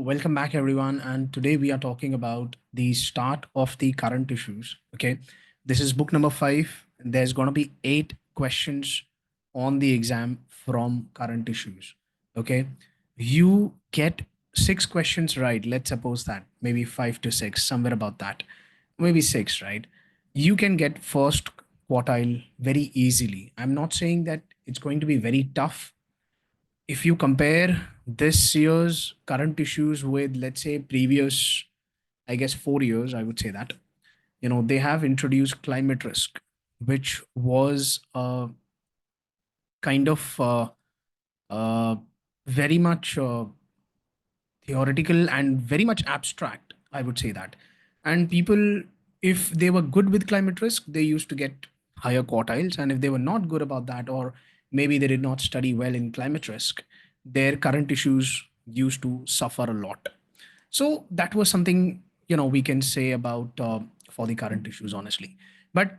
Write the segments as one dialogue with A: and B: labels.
A: welcome back everyone. And today we are talking about the start of the current issues. Okay. This is book number 5. There's going to be 8 questions on the exam from current issues. Okay. You get 6 questions right. Let's suppose that maybe 5 to 6, somewhere about that. Maybe 6, right? You can get first quartile very easily. I'm not saying that it's going to be very tough. If you compare this year's current issues with, let's say, previous, I guess, 4 years, I would say that, they have introduced climate risk, which was kind of uh, very much theoretical and very much abstract, I would say that. And people, if they were good with climate risk, they used to get higher quartiles. And if they were not good about that, or maybe they did not study well in climate risk, their current issues used to suffer a lot. So that was something, we can say about for the current issues, honestly. But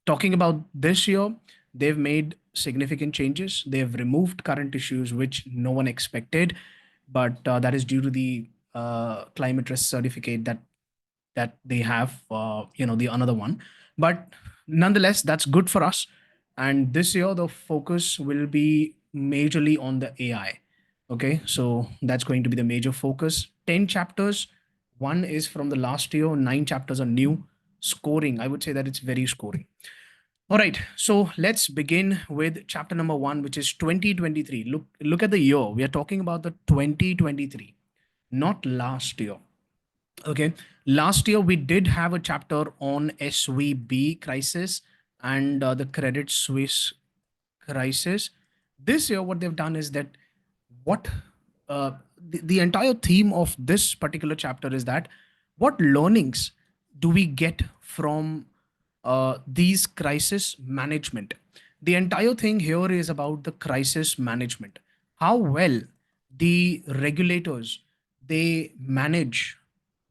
A: talking about this year, they've made significant changes. They've removed current issues which no one expected, but that is due to the climate risk certificate that they have, the another one. But nonetheless, that's good for us. And this year, the focus will be majorly on the AI. Okay, so that's going to be the major focus. 10 chapters. One is from the last year, 9 chapters are new. Scoring, I would say that it's very scoring. All right, so let's begin with chapter number 1, which is 2023. Look at the year. We are talking about the 2023, not last year. Okay. Last year, we did have a chapter on SVB crisis and the Credit Suisse crisis. This year, what they've done is that what the entire theme of this particular chapter is that what learnings do we get from these crisis management. The entire thing here is about the crisis management, how well the regulators they manage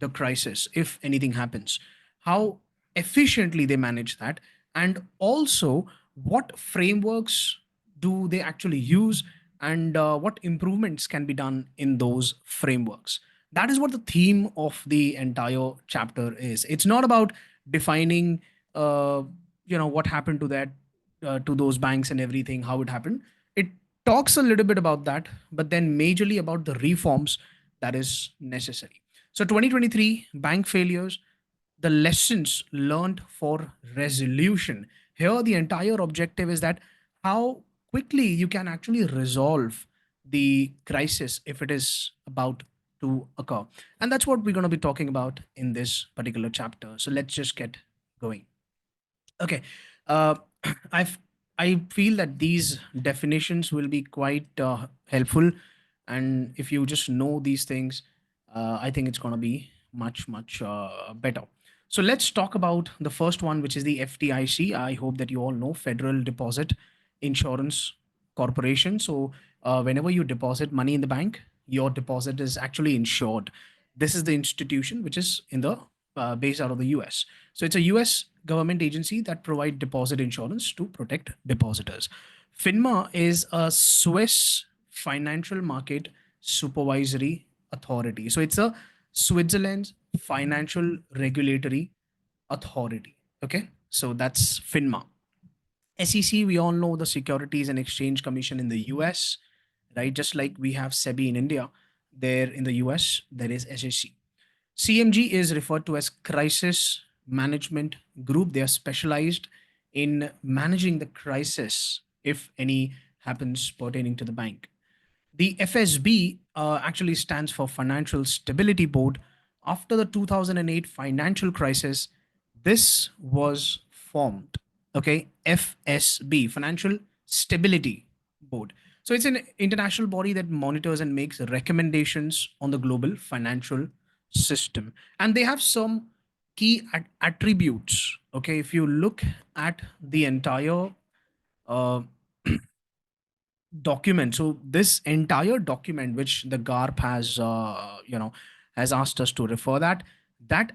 A: the crisis if anything happens, how efficiently they manage that, and also what frameworks do they actually use, and what improvements can be done in those frameworks. That is what the theme of the entire chapter is. It's not about defining what happened to that, to those banks and everything, how it happened. It talks a little bit about that, but then majorly about the reforms that is necessary. So 2023 bank failures, the lessons learned for resolution. Here, the entire objective is that how quickly you can actually resolve the crisis if it is about to occur. And that's what we're going to be talking about in this particular chapter. So let's just get going. Okay. Uh, I've I feel that these definitions will be quite helpful, and if you just know these things, I think it's going to be much better. So let's talk about the first one, which is the FDIC. I hope that you all know Federal Deposit Insurance Corporation. So whenever you deposit money in the bank, your deposit is actually insured. This is the institution which is in the based out of the US. So it's a US government agency that provide deposit insurance to protect depositors. FINMA is a Swiss financial market supervisory authority. So it's a Switzerland's financial regulatory authority. Okay. So that's FINMA. SEC, we all know the Securities and Exchange Commission in the US, right? Just like we have SEBI in India, there in the US, there is SEC. CMG is referred to as Crisis Management Group. They are specialized in managing the crisis if any happens pertaining to the bank. The FSB actually stands for Financial Stability Board. After the 2008 financial crisis, this was formed. Okay, FSB, Financial Stability Board. So it's an international body that monitors and makes recommendations on the global financial system. And they have some key attributes. Okay, if you look at the entire uh, document. So this entire document, which the GARP has, has asked us to refer that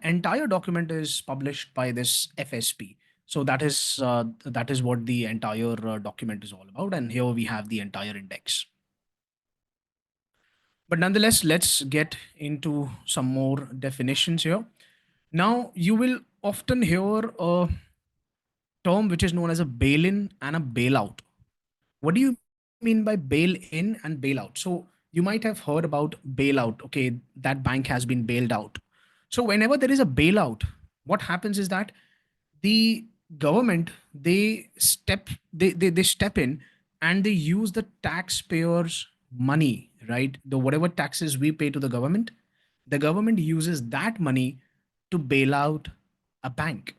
A: entire document is published by this FSP. So that is what the entire document is all about. And here we have the entire index. But nonetheless, let's get into some more definitions here. Now, you will often hear a term which is known as a bail in and a bailout. What do you mean by bail in and bailout? So you might have heard about bailout. Okay, that bank has been bailed out. So whenever there is a bailout, what happens is that the government, they step in and they use the taxpayers money, right? The whatever taxes we pay to the government uses that money to bail out a bank.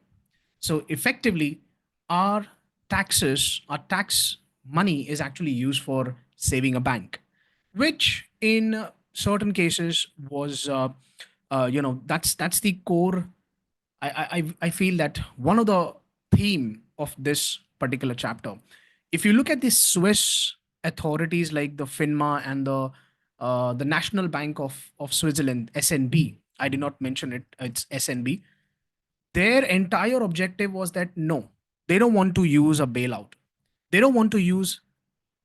A: So effectively, our our tax money is actually used for saving a bank, which in certain cases was, that's the core. I feel that one of the theme of this particular chapter. If you look at the Swiss authorities like the FINMA and the National Bank of Switzerland, SNB. I did not mention it. It's SNB. Their entire objective was that no, they don't want to use a bailout. They don't want to use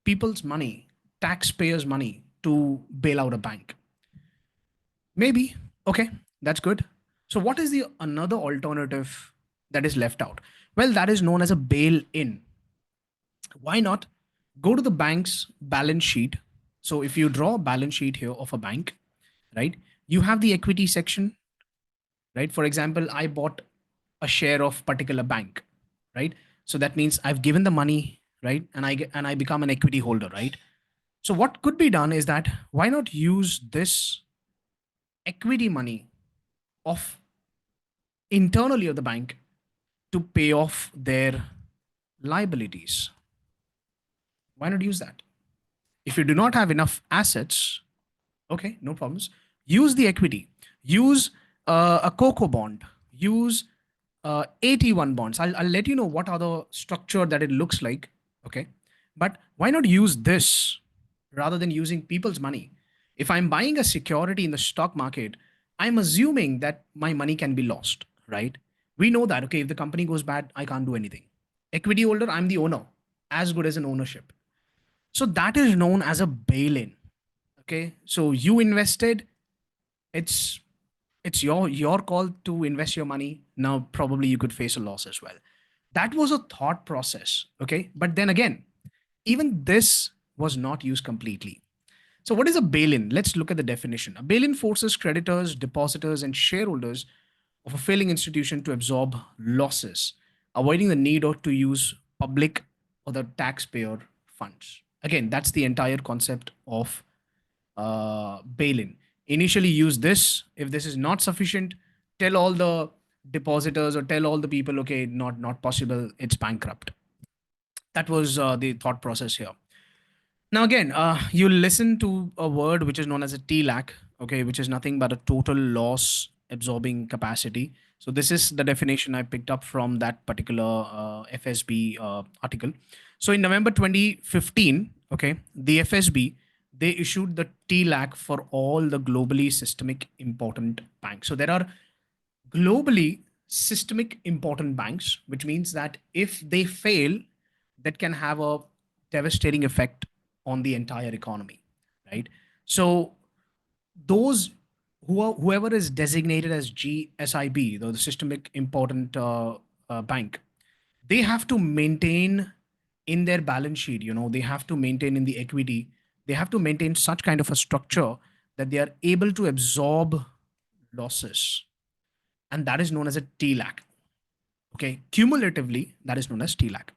A: people's money, taxpayers' money to bail out a bank. Maybe. Okay, that's good. So, what is the another alternative that is left out? Well, that is known as a bail in. Why not go to the bank's balance sheet? So, if you draw a balance sheet here of a bank, right, you have the equity section, right? For example, I bought a share of particular bank, right? So that means I've given the money, right? And I become an equity holder, right? So what could be done is that why not use this equity money of internally of the bank to pay off their liabilities? Why not use that? If you do not have enough assets, okay, no problems. Use the equity. Use a COCO bond. Use 81 bonds. I'll let you know what are the structure that it looks like. Okay. But why not use this rather than using people's money? If I'm buying a security in the stock market, I'm assuming that my money can be lost, right? We know that, okay, if the company goes bad, I can't do anything. Equity holder, I'm the owner, as good as an ownership. So that is known as a bail in. Okay. So you invested, it's it's your call to invest your money. Now probably you could face a loss as well. That was a thought process. Okay. But then again, even this was not used completely. So what is a bail-in? Let's look at the definition. A bail-in forces creditors, depositors, and shareholders of a failing institution to absorb losses, avoiding the need or to use public or the taxpayer funds. Again, that's the entire concept of bail-in. Initially, use this. If this is not sufficient, tell all the depositors or tell all the people, okay, not possible. It's bankrupt. That was the thought process here. Now, again, you listen to a word which is known as a TLAC, okay, which is nothing but a total loss absorbing capacity. So this is the definition I picked up from that particular FSB article. So in November 2015, okay, the FSB, they issued the TLAC for all the globally systemic important banks. So there are globally systemic important banks, which means that if they fail, that can have a devastating effect on the entire economy, right? So those whoever is designated as GSIB, the systemic important bank, they have to maintain in their balance sheet. They have to maintain in the equity. They have to maintain such kind of a structure that they are able to absorb losses, and that is known as a TLAC. Okay, cumulatively, that is known as TLAC.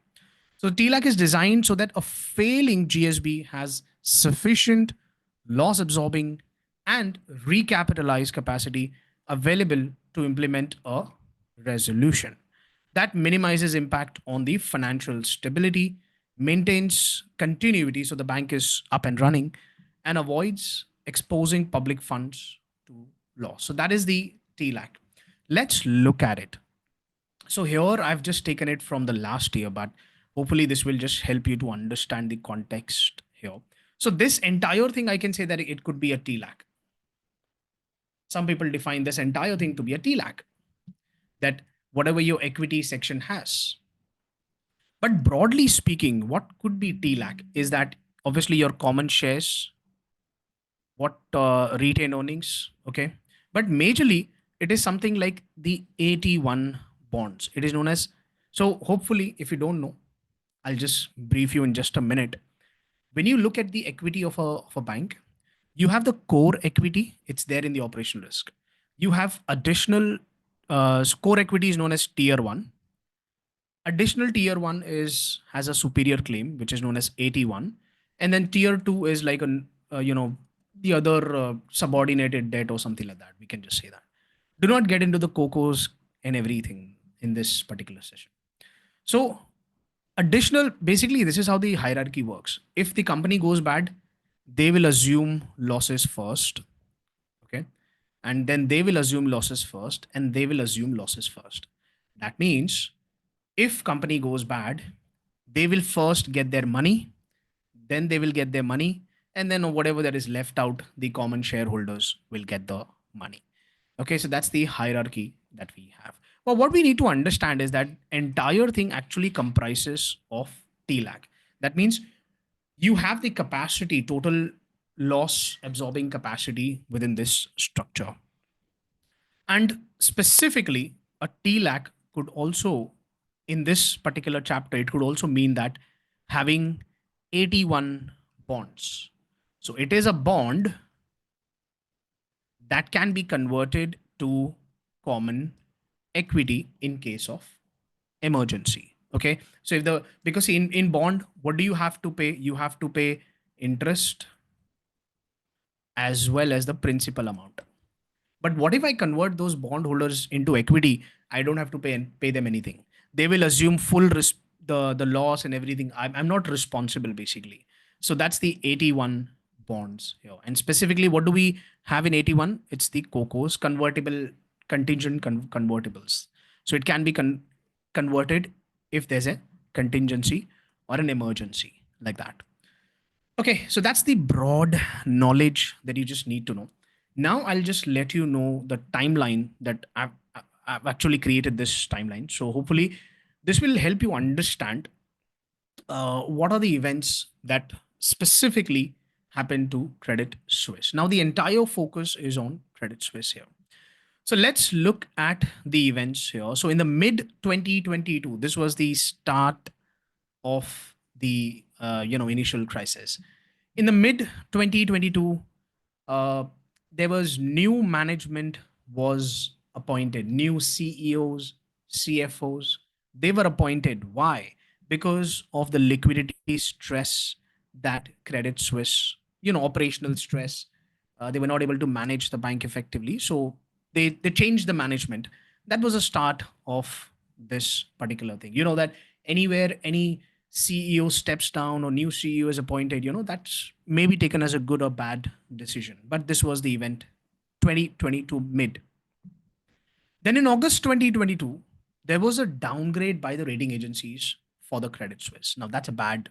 A: So TLAC is designed so that a failing GSB has sufficient loss absorbing and recapitalized capacity available to implement a resolution. That minimizes impact on the financial stability, maintains continuity so the bank is up and running, and avoids exposing public funds to loss. So that is the TLAC. Let's look at it. So here I've just taken it from the last year, but hopefully this will just help you to understand the context here. So this entire thing, I can say that it could be a TLAC. Some people define this entire thing to be a TLAC, that whatever your equity section has. But broadly speaking, what could be TLAC is that obviously your common shares, what retained earnings. Okay, but majorly it is something like the 81 bonds. It is known as. So hopefully, if you don't know, I'll just brief you in just a minute. When you look at the equity of a bank, you have the core equity. It's there in the operational risk. You have additional core equity is known as tier one. Additional tier one is has a superior claim, which is known as 81, and then tier two is like an the other subordinated debt or something like that. We can just say that. Do not get into the cocos and everything in this particular session. So additional, basically, this is how the hierarchy works. If the company goes bad, they will assume losses first. Okay, and then they will assume losses first, and they will assume losses first. That means if company goes bad, they will first get their money, then they will get their money, and then whatever that is left out, the common shareholders will get the money. Okay, so that's the hierarchy that we have. But what we need to understand is that entire thing actually comprises of TLAC. That means you have the capacity, total loss absorbing capacity within this structure. And specifically, a TLAC could also, in this particular chapter, it could also mean that having 81 bonds. So it is a bond that can be converted to common equity in case of emergency. Okay. So if the, because in bond, what do you have to pay? You have to pay interest as well as the principal amount. But what if I convert those bondholders into equity? I don't have to pay them anything. They will assume full the loss and everything. I'm not responsible basically. So that's the 81 bonds here. And specifically, what do we have in 81? It's the COCOs, convertible contingent convertibles. So it can be converted if there's a contingency or an emergency like that. Okay, so that's the broad knowledge that you just need to know. Now I'll just let you know the timeline that I've actually created this timeline. So hopefully this will help you understand what are the events that specifically happened to Credit Suisse. Now the entire focus is on Credit Suisse here. So let's look at the events here. So in the mid 2022, this was the start of the initial crisis. In the mid 2022, uh, there was new management was appointed, new CEOs, CFOs. They were appointed. Why? Because of the liquidity stress that Credit Suisse, operational stress. They were not able to manage the bank effectively, so they changed the management. That was a start of this particular thing. You know that anywhere any CEO steps down or new CEO is appointed, that's maybe taken as a good or bad decision. But this was the event 2022 mid. Then in August 2022, there was a downgrade by the rating agencies for the Credit Suisse. Now that's a bad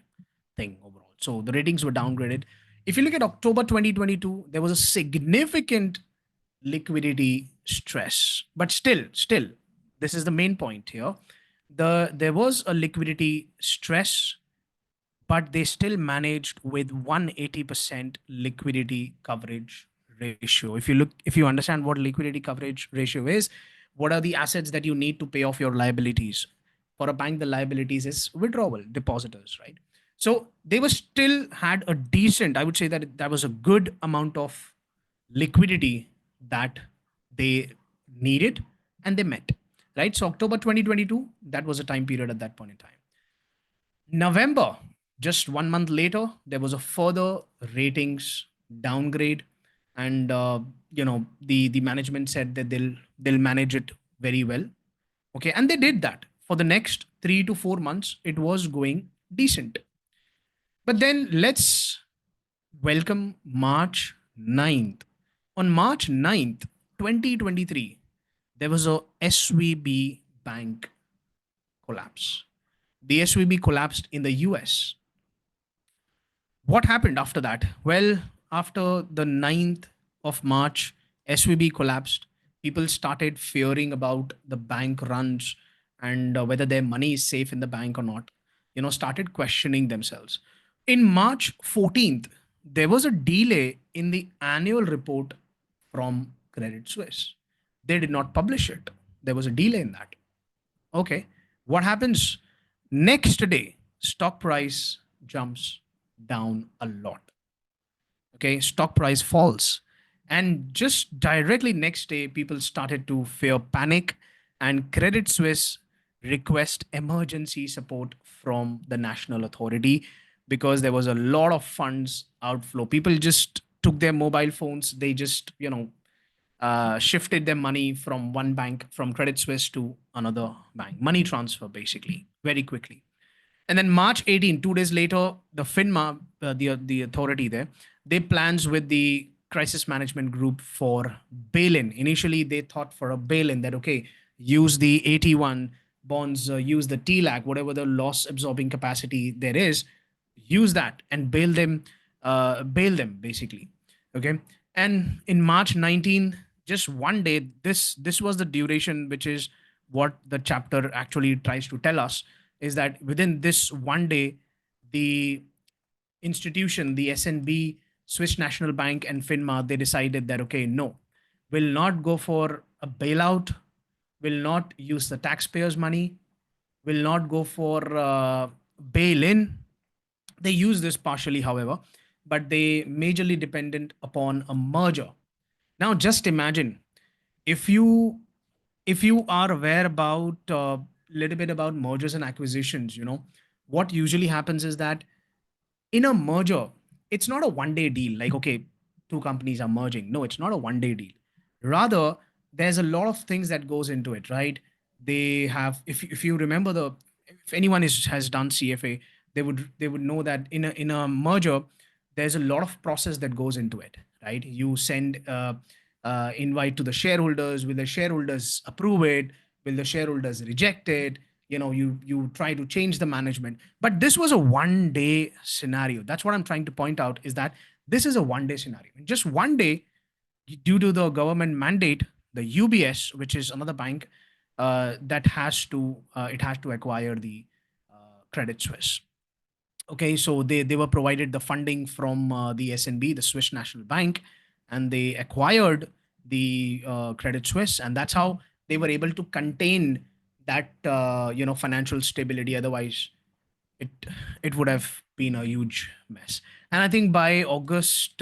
A: thing overall. So the ratings were downgraded. If you look at October 2022, there was a significant liquidity stress. But still, this is the main point here. There was a liquidity stress, but they still managed with 180% liquidity coverage ratio. If you understand what liquidity coverage ratio is, what are the assets that you need to pay off your liabilities? For a bank, the liabilities is withdrawal, depositors, right? So they were still had a decent, I would say that was a good amount of liquidity that they needed and they met, right? So October 2022, that was a time period at that point in time. November, just 1 month later, there was a further ratings downgrade, and the management said that they'll manage it very well. Okay, and they did that for the next 3 to 4 months. It was going decent, but then let's welcome March 9th. On March 9th, 2023, there was a SVB bank collapse. The SVB collapsed in the US. What happened after that? Well, after the 9th of March, SVB collapsed. People started fearing about the bank runs and whether their money is safe in the bank or not. Started questioning themselves. In March 14th, there was a delay in the annual report from Credit Suisse. They did not publish it. There was a delay in that. Okay. What happens? Next day, stock price jumps down a lot. Okay. Stock price falls. And just directly next day, people started to fear panic, and Credit Suisse request emergency support from the national authority because there was a lot of funds outflow. People just took their mobile phones. They just, shifted their money from one bank, from Credit Suisse to another bank. Money transfer, basically, very quickly. And then March 18, 2 days later, the FINMA, the authority there, they plans with the crisis management group for bail-in. Initially, they thought for a bail-in that, okay, use the AT1 bonds, use the TLAC, whatever the loss absorbing capacity there is, use that and bail them basically. Okay. And in March 19, just one day, this was the duration, which is what the chapter actually tries to tell us, is that within this one day, the institution, the SNB, Swiss National Bank, and FINMA, they decided that, okay, no, will not go for a bailout, will not use the taxpayers' money, will not go for bail in. They use this partially, however, but they majorly dependent upon a merger. Now, just imagine if you are aware about a little bit about mergers and acquisitions. What usually happens is that in a merger, it's not a one day deal. Like, okay, two companies are merging. No, it's not a one day deal. Rather, there's a lot of things that goes into it, right? They have, if you remember if anyone has done CFA, they would know that in a merger, there's a lot of process that goes into it, right? You send invite to the shareholders. Will the shareholders approve it? Will the shareholders reject it? You try to change the management, but this was a one day scenario. That's what I'm trying to point out, is that this is a one day scenario. In just one day, due to the government mandate, the UBS, which is another bank, that has to acquire the Credit Suisse. Okay, so they were provided the funding from the SNB, the Swiss National Bank, and they acquired the Credit Suisse, and that's how they were able to contain that financial stability. Otherwise, it it would have been a huge mess. And I think by uh, August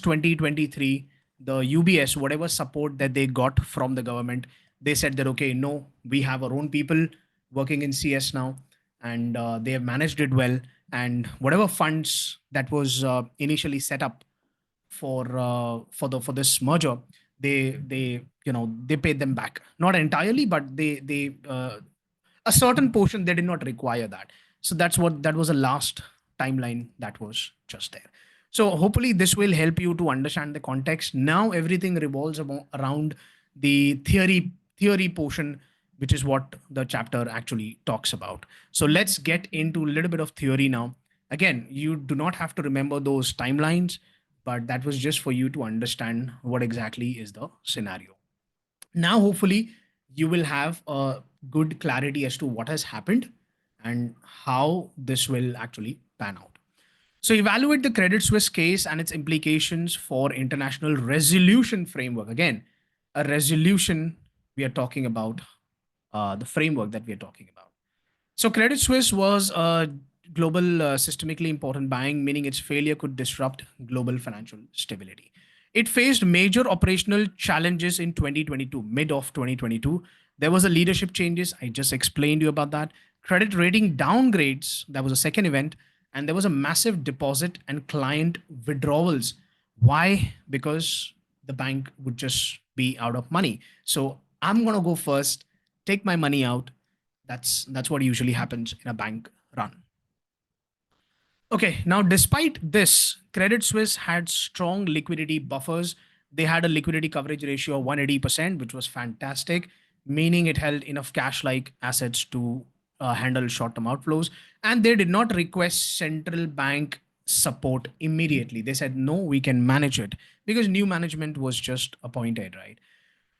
A: 2023, the UBS, whatever support that they got from the government, they said that, okay, no, we have our own people working in CS now, and they have managed it well. And whatever funds that was initially set up for this merger, they paid them back, not entirely, but they a certain portion, they did not require that. So that was the last timeline that was just there. So hopefully this will help you to understand the context. Now everything revolves around the theory portion, which is what the chapter actually talks about. So let's get into a little bit of theory now. Again, you do not have to remember those timelines, but that was just for you to understand what exactly is the scenario. Now hopefully you will have a good clarity as to what has happened and how this will actually pan out. So evaluate the Credit Suisse case and its implications for international resolution framework. Again, a resolution, we are talking about the framework that we are talking about. So Credit Suisse was a global systemically important bank, meaning its failure could disrupt global financial stability. It faced major operational challenges in 2022, mid of 2022. There was a leadership changes. I just explained you about that. Credit rating downgrades. That was a second event. And there was a massive deposit and client withdrawals. Why? Because the bank would just be out of money. So I'm going to go first, take my money out. That's what usually happens in a bank run. Okay, now despite this, Credit Suisse had strong liquidity buffers. They had a liquidity coverage ratio of 180%, which was fantastic, meaning it held enough cash like assets to handle short term outflows. And they did not request central bank support immediately. They said, no, we can manage it, because new management was just appointed, right?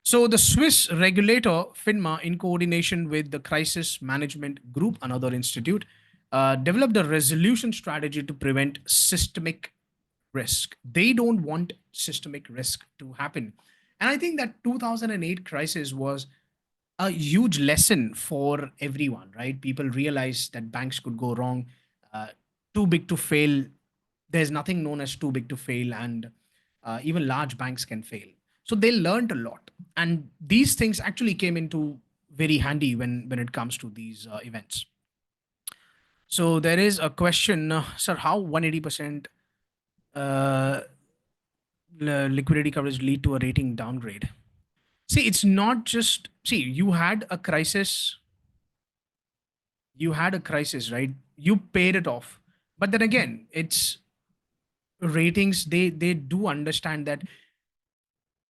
A: So the Swiss regulator, FINMA, in coordination with the Crisis Management Group, another institute, developed a resolution strategy to prevent systemic risk. They don't want systemic risk to happen. And I think that 2008 crisis was a huge lesson for everyone, right? People realized that banks could go wrong, uh, too big to fail. There's nothing known as too big to fail, and even large banks can fail. So they learned a lot, and these things actually came into very handy when it comes to these events. So there is a question, sir, how 180% uh, liquidity coverage lead to a rating downgrade? See, it's not just, see, you had a crisis, right? You paid it off. But then again, it's ratings, they do understand that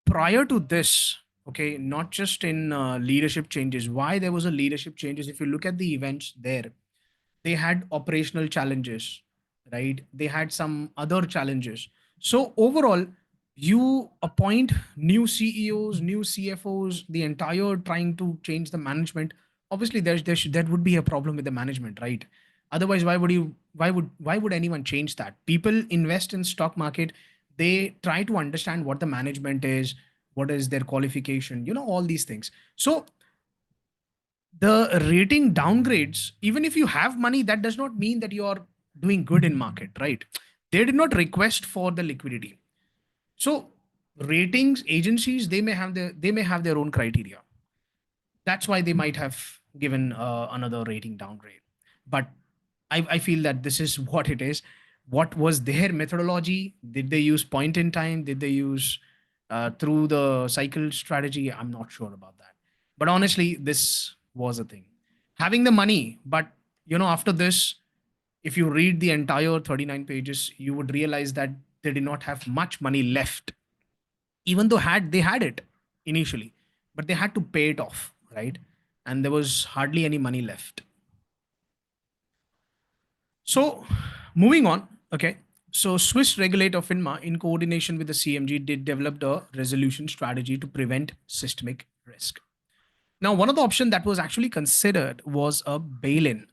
A: prior to this, okay, not just in leadership changes, why there was a leadership changes, if you look at the events there, they had operational challenges, right? They had some other challenges. So overall, you appoint new CEOs, new CFOs, the entire trying to change the management. Obviously, there would be a problem with the management, right? Otherwise, why would anyone change that? People invest in stock market. They try to understand what the management is, what is their qualification, all these things. So the rating downgrades, even if you have money, that does not mean that you are doing good in market, right? They did not request for the liquidity. So ratings agencies, they may have their own criteria. That's why they might have given another rating downgrade. But I feel that this is what it is. What was their methodology? Did they use point in time? Did they use through the cycle strategy? I'm not sure about that. But honestly, this was a thing. Having the money, but after this, if you read the entire 39 pages, you would realize that they did not have much money left, even though they had it initially, but they had to pay it off, right? And there was hardly any money left. So moving on, okay. So Swiss regulator FINMA, in coordination with the CMG, did develop a resolution strategy to prevent systemic risk. Now, one of the options that was actually considered was a bail-in,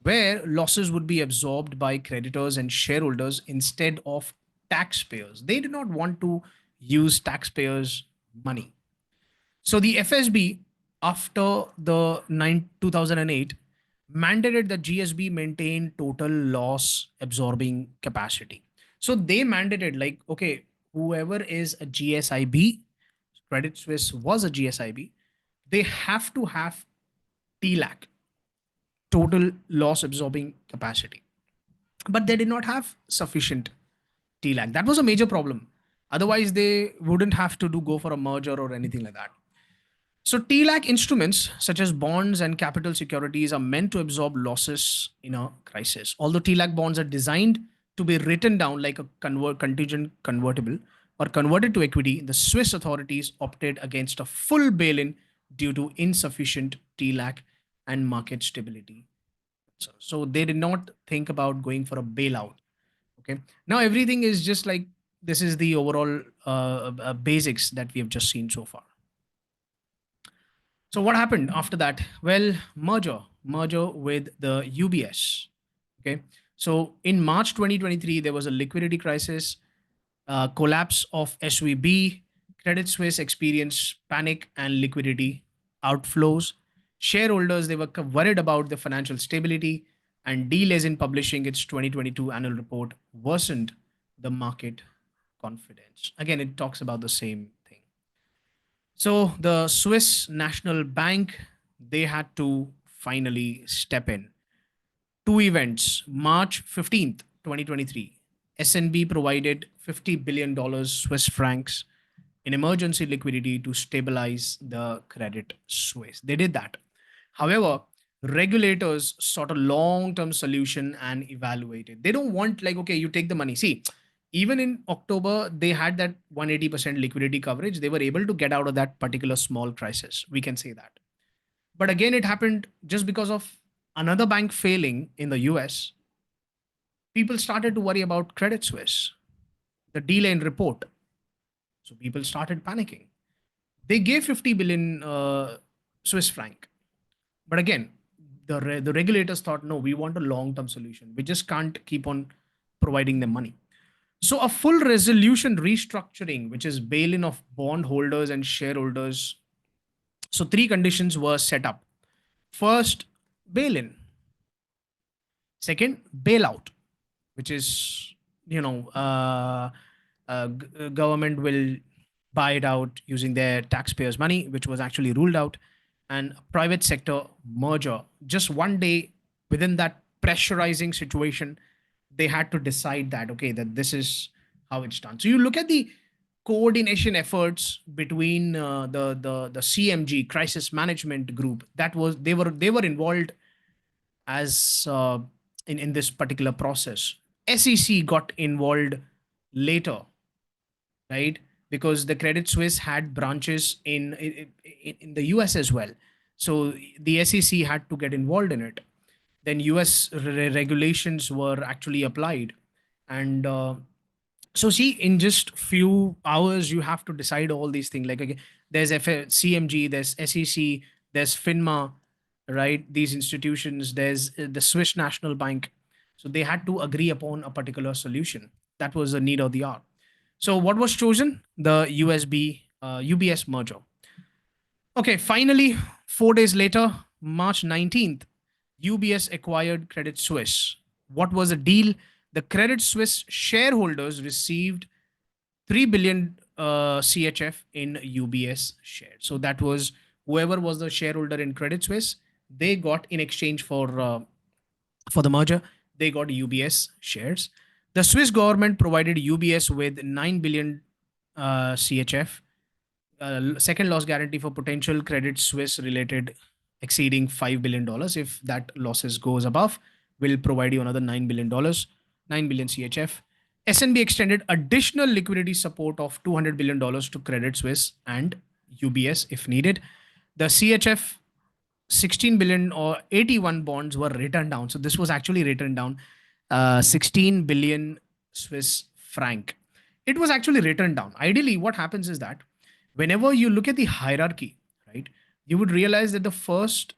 A: where losses would be absorbed by creditors and shareholders instead of taxpayers. They did not want to use taxpayers' money. So the FSB, after the 2008, mandated that GSB maintain total loss absorbing capacity. So they mandated, like, okay, whoever is a GSIB, Credit Suisse was a GSIB, they have to have TLAC, total loss absorbing capacity. But they did not have sufficient TLAC. That was a major problem. Otherwise, they wouldn't have to go for a merger or anything like that. So TLAC instruments such as bonds and capital securities are meant to absorb losses in a crisis. Although TLAC bonds are designed to be written down like a contingent convertible or converted to equity, the Swiss authorities opted against a full bail-in due to insufficient TLAC and market stability. So they did not think about going for a bailout. Okay. Now everything is just like, this is the overall basics that we have just seen so far. So what happened after that? Well, merger with the UBS. Okay. So in March 2023, there was a liquidity crisis, collapse of SVB. Credit Suisse experienced panic and liquidity outflows. Shareholders, they were worried about the financial stability, and delays in publishing its 2022 annual report worsened the market confidence. Again, it talks about the same thing. So the Swiss National Bank, they had to finally step in. Two events. March 15th, 2023, SNB provided $50 billion Swiss francs in emergency liquidity to stabilize the Credit Suisse. They did that. However, regulators sought a long-term solution and evaluated. They don't want, like, okay, you take the money. See, even in October, they had that 180% liquidity coverage. They were able to get out of that particular small crisis. We can say that. But again, it happened just because of another bank failing in the US. People started to worry about Credit Suisse, the delay in report. So people started panicking. They gave 50 billion Swiss franc. But again, the regulators thought, no, we want a long-term solution. We just can't keep on providing them money. So a full resolution restructuring, which is bail-in of bondholders and shareholders. So three conditions were set up. First, bail-in. Second, bailout, which is, government will buy it out using their taxpayers' money, which was actually ruled out, and private sector merger. Just one day within that pressurizing situation, they had to decide that, okay, that this is how it's done. So you look at the coordination efforts between the CMG crisis management group, that was they were involved as in this particular process. SEC got involved later, right? Because the Credit Suisse had branches in the US as well. So the SEC had to get involved in it. Then US regulations were actually applied. And so see, in just few hours, you have to decide all these things. Like, okay, there's CMG, there's SEC, there's FINMA, right? These institutions, there's the Swiss National Bank. So they had to agree upon a particular solution. That was the need of the hour. So what was chosen? The UBS merger. Okay, finally, 4 days later, March 19th, UBS acquired Credit Suisse. What was the deal? The Credit Suisse shareholders received 3 billion CHF in UBS shares. So that was whoever was the shareholder in Credit Suisse, they got in exchange for the merger, they got UBS shares. The Swiss government provided UBS with 9 billion CHF, second loss guarantee for potential Credit Suisse related exceeding $5 billion. If that losses goes above, will provide you another $9 billion, 9 billion CHF. SNB extended additional liquidity support of $200 billion to Credit Suisse and UBS if needed. The CHF 16 billion or 81 bonds were written down. So this was actually written down, 16 billion Swiss franc. It was actually written down. Ideally, what happens is that whenever you look at the hierarchy, right, you would realize that the first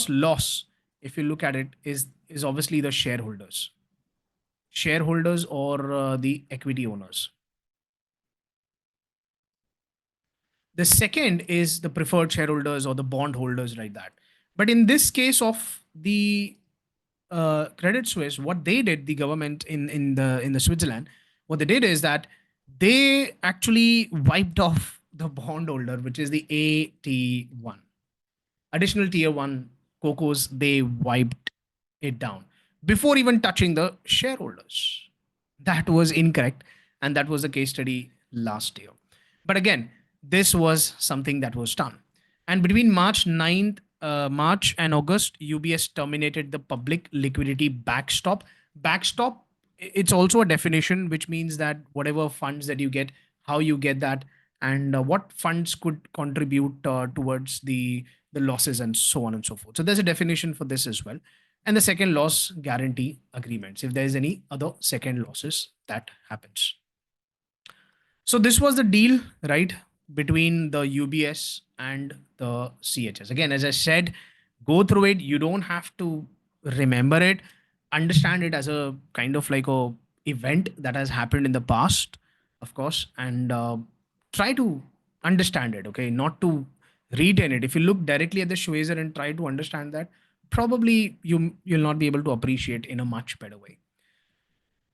A: loss, if you look at it, is obviously the shareholders or the equity owners. The second is the preferred shareholders or the bond holders, like that. But in this case of the Credit Suisse, what they did, the government in the Switzerland, what they did is that they actually wiped off the bondholder, which is the AT1. Additional tier one cocos, they wiped it down before even touching the shareholders. That was incorrect. And that was the case study last year. But again, this was something that was done. And between March and August, UBS terminated the public liquidity backstop. Backstop, it's also a definition, which means that whatever funds that you get, how you get that, and what funds could contribute towards the losses and so on and so forth. So there's a definition for this as well. And the second loss guarantee agreements, if there's any other second losses that happens. So this was the deal, right, between the UBS and the CHS. Again, as I said, go through it. You don't have to remember it. Understand it as a kind of like a event that has happened in the past, of course, and try to understand it. Okay, not to retain it. If you look directly at the Schweizer and try to understand that, probably you'll not be able to appreciate in a much better way.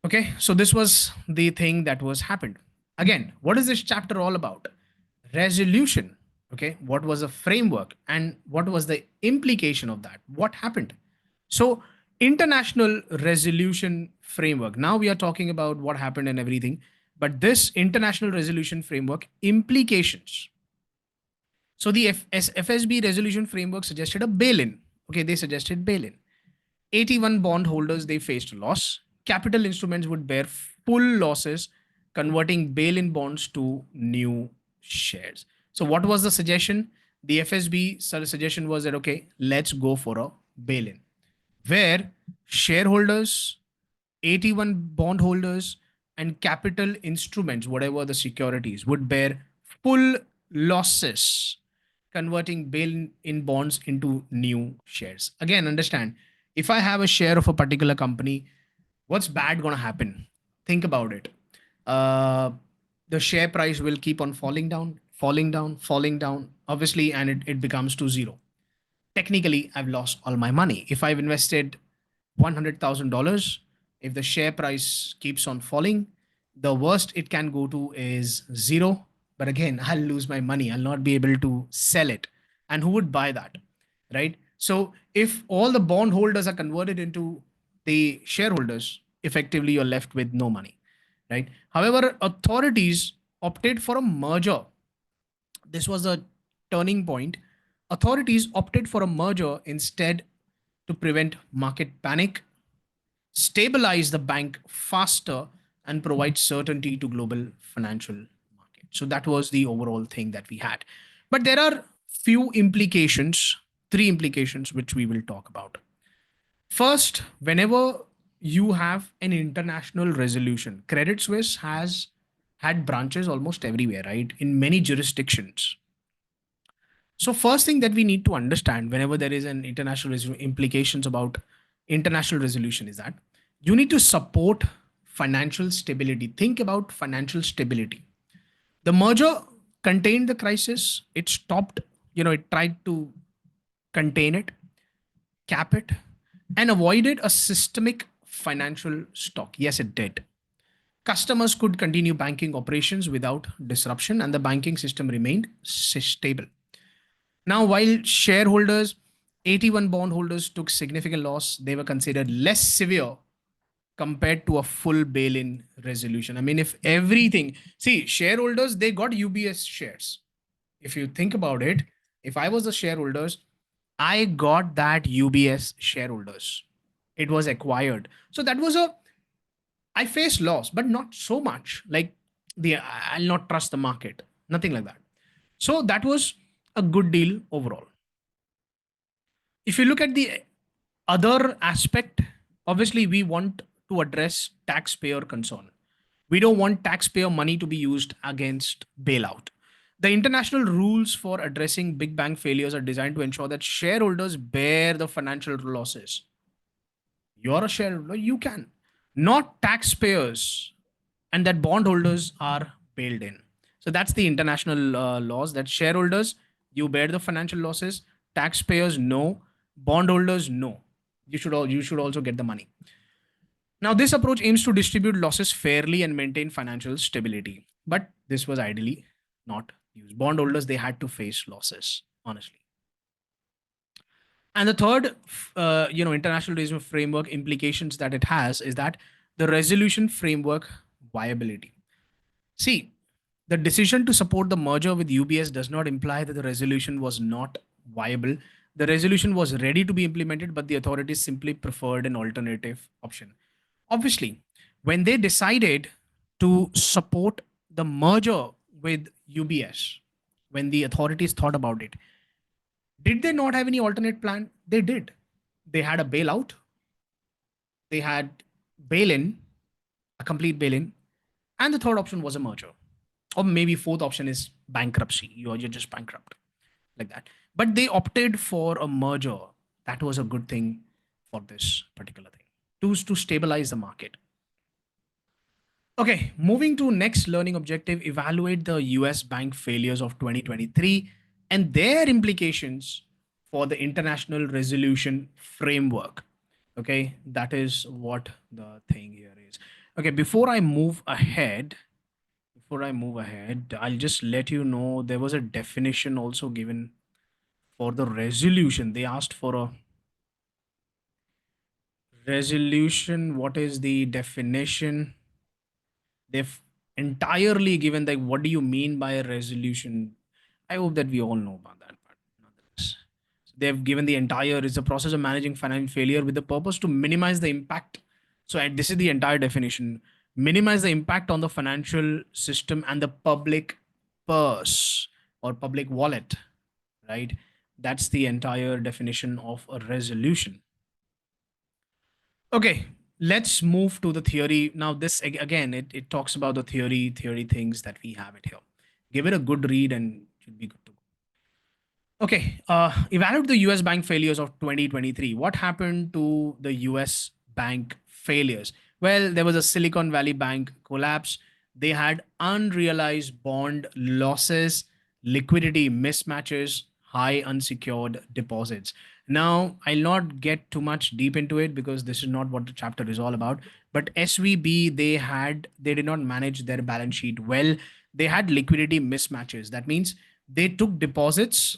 A: Okay, so this was the thing that was happened. Again, what is this chapter all about? Resolution. Okay, what was the framework and what was the implication of that? What happened? So, international resolution framework. Now we are talking about what happened and everything, but this international resolution framework implications. So the FSB resolution framework suggested a bail-in. Okay, they suggested bail-in. 81 bondholders, they faced loss. Capital instruments would bear full losses, converting bail-in bonds to new shares. So what was the suggestion? The FSB suggestion was that, okay, let's go for a bail-in, where shareholders, 81 bondholders, and capital instruments, whatever the securities, would bear full losses converting bail-in bonds into new shares. Again, understand, if I have a share of a particular company, what's bad going to happen? Think about it. Uh, the share price will keep on falling down, falling down, falling down, obviously, and it becomes to zero. Technically, I've lost all my money. If I've invested $100,000, if the share price keeps on falling, the worst it can go to is zero. But again, I'll lose my money. I'll not be able to sell it. And who would buy that? Right? So if all the bondholders are converted into the shareholders, effectively you're left with no money. Right? However, authorities opted for a merger. This was a turning point. Authorities opted for a merger instead to prevent market panic, stabilize the bank faster, and provide certainty to global financial market. So that was the overall thing that we had. But there are few implications, three implications which we will talk about. First, whenever you have an international resolution, Credit Suisse has had branches almost everywhere, right? In many jurisdictions. So first thing that we need to understand whenever there is an implications about international resolution is that you need to support financial stability. Think about financial stability. The merger contained the crisis. It stopped, it tried to contain it, cap it, and avoided a systemic financial shock. Yes, it did. Customers could continue banking operations without disruption, and the banking system remained stable. Now, while shareholders, 81 bondholders took significant loss, they were considered less severe compared to a full bail-in resolution. I mean, if everything, see, shareholders, they got UBS shares. If you think about it, if I was the shareholders, I got that UBS shareholders. It was acquired. So that was I faced loss, but not so much. Like I'll not trust the market. Nothing like that. So that was a good deal overall. If you look at the other aspect, obviously we want to address taxpayer concern. We don't want taxpayer money to be used against bailout. The international rules for addressing big bank failures are designed to ensure that shareholders bear the financial losses. You're a shareholder, you can, not taxpayers, and that bondholders are bailed in. So that's the international laws that shareholders, you bear the financial losses, taxpayers, no, bondholders, no. You should also get the money. Now, this approach aims to distribute losses fairly and maintain financial stability. But this was ideally not used. Bondholders, they had to face losses, honestly. And the third, international resolution framework implications that it has is that the resolution framework viability. See, the decision to support the merger with UBS does not imply that the resolution was not viable. The resolution was ready to be implemented, but the authorities simply preferred an alternative option. Obviously, when they decided to support the merger with UBS, when the authorities thought about it, did they not have any alternate plan? They did. They had a bailout, they had bail in, a complete bail in, and the third option was a merger. Or maybe fourth option is bankruptcy. You're just bankrupt, like that. But they opted for a merger. That was a good thing for this particular thing. To stabilize the market. Okay, moving to next learning objective, evaluate the US bank failures of 2023 and their implications for the international resolution framework. Okay, that is what the thing here is. Okay, before I move ahead, I'll just let you know there was a definition also given for the resolution. They asked for a resolution. What is the definition? They've entirely given like what do you mean by a resolution? I hope that we all know about that, but nonetheless, they've given the entire is a process of managing financial failure with the purpose to minimize the impact. So this is the entire definition: minimize the impact on the financial system and the public purse or public wallet, right? That's the entire definition of a resolution. Okay, let's move to the theory. Now, this again, it talks about the theory things that we have it here. Give it a good read and you'll be good to go. Okay, evaluate the US bank failures of 2023. What happened to the US bank failures? Well, there was a Silicon Valley Bank collapse. They had unrealized bond losses, liquidity mismatches, high unsecured deposits. Now, I'll not get too much deep into it because this is not what the chapter is all about. But SVB, they did not manage their balance sheet well. They had liquidity mismatches. That means they took deposits,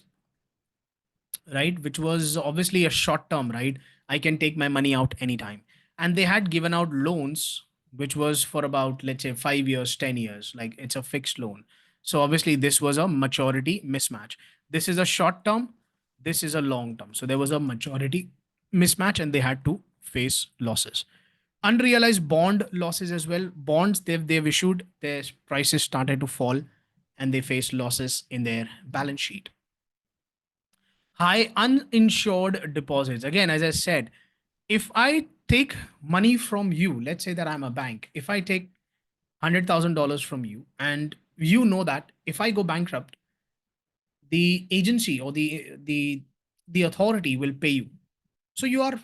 A: right, which was obviously a short term, right? I can take my money out anytime. And they had given out loans which was for about, let's say, 5 years, 10 years, like it's a fixed loan. So obviously this was a maturity mismatch. This is a short term, this is a long term, so there was a maturity mismatch and they had to face losses. Unrealized bond losses as well. Bonds they've issued, their prices started to fall and they face losses in their balance sheet. High uninsured deposits. Again, as I said, if I take money from you, let's say that I'm a bank, if I take $100,000 from you, and you know that if I go bankrupt, the agency or the authority will pay you. So you are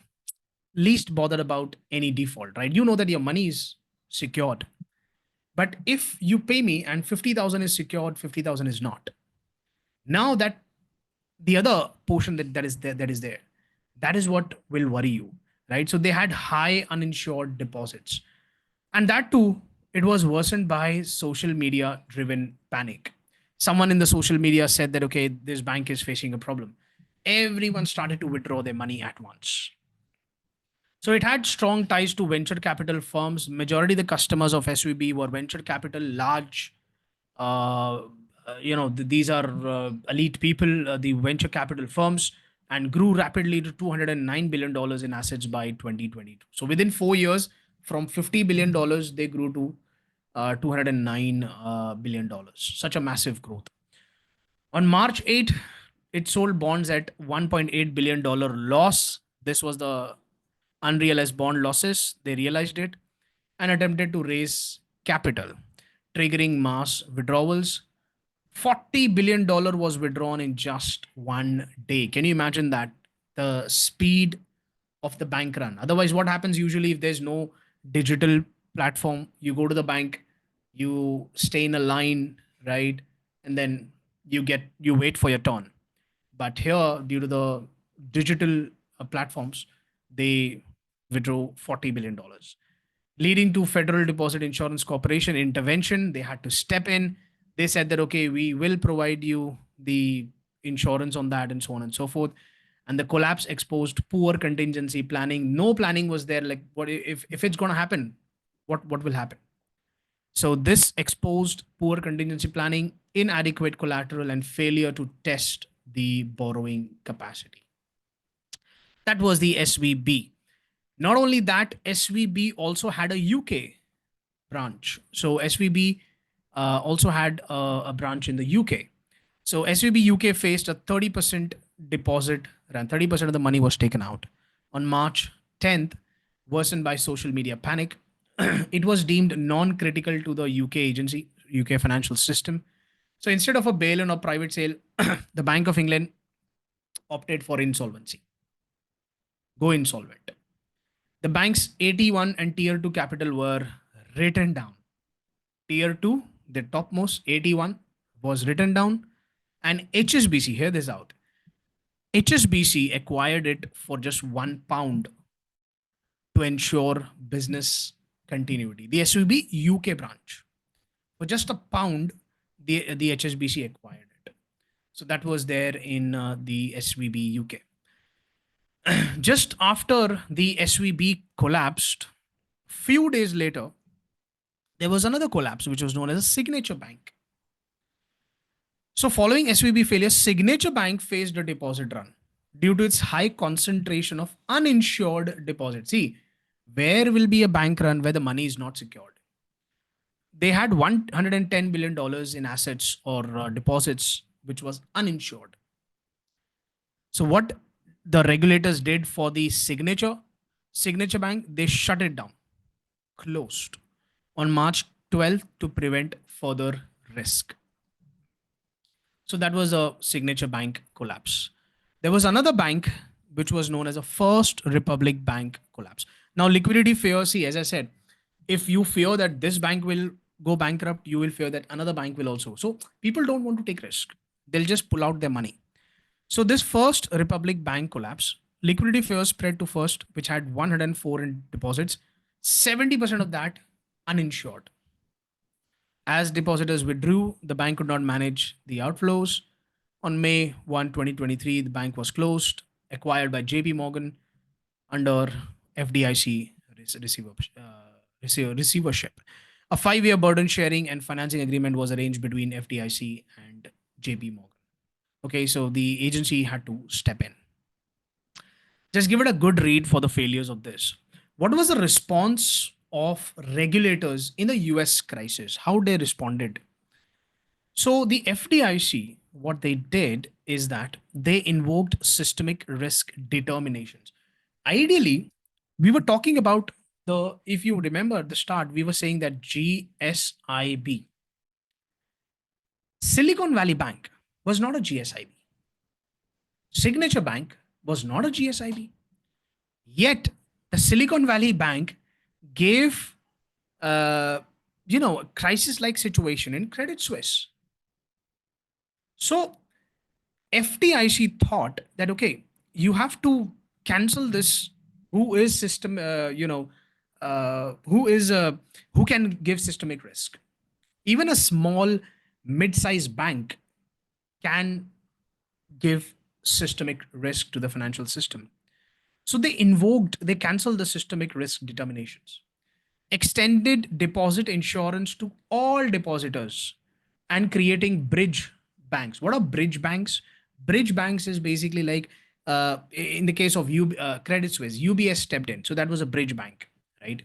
A: least bothered about any default, right? You know that your money is secured. But if you pay me and 50,000 is secured, 50,000 is not. Now that the other portion that is there, that is what will worry you, right? So they had high uninsured deposits, and that too, it was worsened by social media driven panic. Someone in the social media said that, okay, this bank is facing a problem. Everyone started to withdraw their money at once. So it had strong ties to venture capital firms. Majority of the customers of SVB were venture capital, large, uh, these are elite people, the venture capital firms, and grew rapidly to $209 billion in assets by 2022. So within 4 years, from $50 billion, they grew to $209 billion. Such a massive growth. On March 8th, it sold bonds at $1.8 billion loss. This was the unrealized bond losses. They realized it and attempted to raise capital, triggering mass withdrawals. $40 billion was withdrawn in just one day. Can you imagine that? The speed of the bank run. Otherwise, what happens usually if there's no digital platform? You go to the bank, you stay in a line, right? And then you wait for your turn. But here, due to the digital platforms, they withdrew $40 billion, leading to Federal Deposit Insurance Corporation intervention. They had to step in. They said that, okay, we will provide you the insurance on that, and so on and so forth. And the collapse exposed poor contingency planning. No planning was there. Like, what if it's going to happen? What will happen? So this exposed poor contingency planning, inadequate collateral, and failure to test the borrowing capacity. That was the SVB. Not only that, SVB also had a UK branch. So SVB also had a branch in the UK. So SVB UK faced a 30% deposit run. 30% of the money was taken out. On March 10th, worsened by social media panic, it was deemed non-critical to the UK agency, UK financial system. So instead of a bail-in or private sale, the Bank of England opted for insolvency. Go insolvent. The bank's AT1 and Tier 2 capital were written down. Tier 2, the topmost, AT1 was written down, and HSBC, hear this out. HSBC acquired it for just £1 to ensure business continuity. The SVB UK branch, for just £1, the HSBC acquired it. So that was there in the SVB UK. Just after the SVB collapsed, few days later, there was another collapse, which was known as a Signature Bank. So, following SVB failure, Signature Bank faced a deposit run due to its high concentration of uninsured deposits. See, where will be a bank run where the money is not secured? They had $110 billion in assets or deposits, which was uninsured. So, what the regulators did for the Signature Bank, they shut it down, closed on March 12th to prevent further risk. So that was a Signature Bank collapse. There was another bank which was known as a First Republic Bank collapse. Now, liquidity fear, see, as I said, if you fear that this bank will go bankrupt, you will fear that another bank will also. So people don't want to take risk. They'll just pull out their money. So this First Republic Bank collapse, liquidity fears spread to First, which had 104 in deposits, 70% of that uninsured. As depositors withdrew, the bank could not manage the outflows. On May 1, 2023, the bank was closed, acquired by JP Morgan under FDIC receivership. A 5-year burden sharing and financing agreement was arranged between FDIC and JP Morgan. Okay, so the agency had to step in. Just give it a good read for the failures of this. What was the response of regulators in the US crisis? How they responded? So the FDIC, what they did is that they invoked systemic risk determinations. Ideally, we were talking about if you remember at the start, we were saying that GSIB, Silicon Valley Bank, was not a GSIB. Signature Bank was not a GSIB. Yet the Silicon Valley Bank gave, a crisis-like situation in Credit Suisse. So FDIC thought that, okay, you have to cancel this. Who is system? Who can give systemic risk? Even a small mid-sized bank can give systemic risk to the financial system. So they canceled the systemic risk determinations, extended deposit insurance to all depositors, and creating bridge banks. What are bridge banks? Bridge banks is basically like, in the case of Credit Suisse, UBS stepped in. So that was a bridge bank, right?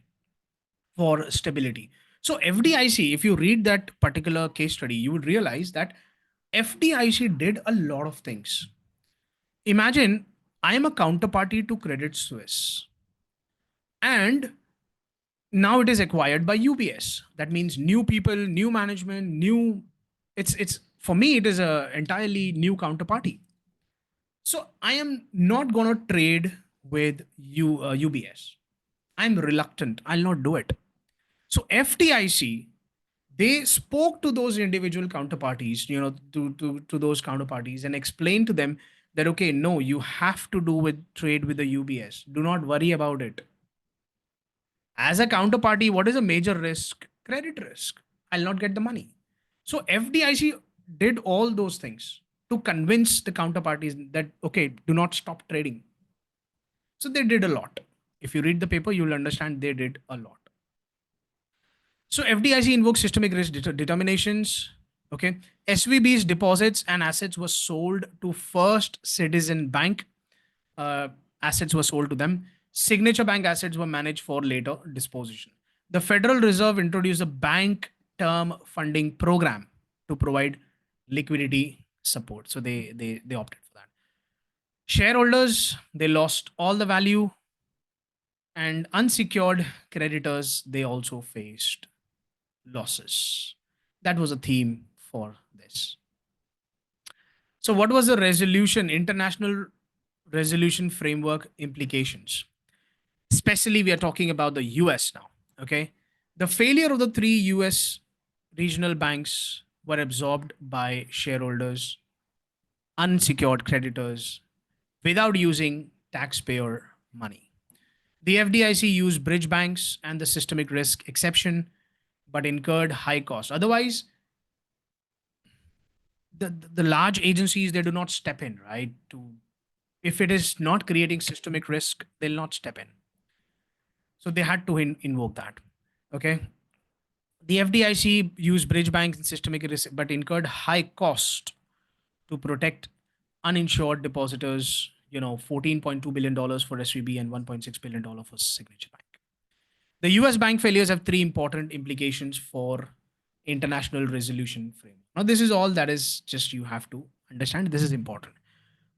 A: For stability. So FDIC, if you read that particular case study, you would realize that FDIC did a lot of things. Imagine I am a counterparty to Credit Suisse, and now it is acquired by UBS. That means new people, new management, new. It's for me, it is a entirely new counterparty. So I am not gonna trade with UBS. I'm reluctant. I'll not do it. So FDIC, they spoke to those individual counterparties, to those counterparties, and explained to them that, okay, no, you have to do with trade with the UBS. Do not worry about it. As a counterparty, what is a major risk? Credit risk. I'll not get the money. So FDIC did all those things to convince the counterparties that, okay, do not stop trading. So they did a lot. If you read the paper, you'll understand they did a lot. So FDIC invokes systemic risk determinations. Okay. SVB's deposits and assets were sold to First Citizen Bank. Assets were sold to them. Signature Bank assets were managed for later disposition. The Federal Reserve introduced a bank term funding program to provide liquidity support. So they opted for that. Shareholders, they lost all the value, and unsecured creditors, they also faced losses. That was a theme for this. So what was the international resolution framework implications? Especially, we are talking about the US now. Okay. The failure of the 3 US regional banks were absorbed by shareholders, unsecured creditors, without using taxpayer money. The FDIC used bridge banks and the systemic risk exception, but incurred high costs. Otherwise, the large agencies, they do not step in, right? If it is not creating systemic risk, they'll not step in. So they had to invoke that. Okay. The FDIC used bridge banks and systemic risk, but incurred high cost to protect uninsured depositors. $14.2 billion for SVB and $1.6 billion for Signature Bank. The US bank failures have 3 important implications for international resolution framework. Now, this is all that is just you have to understand. This is important.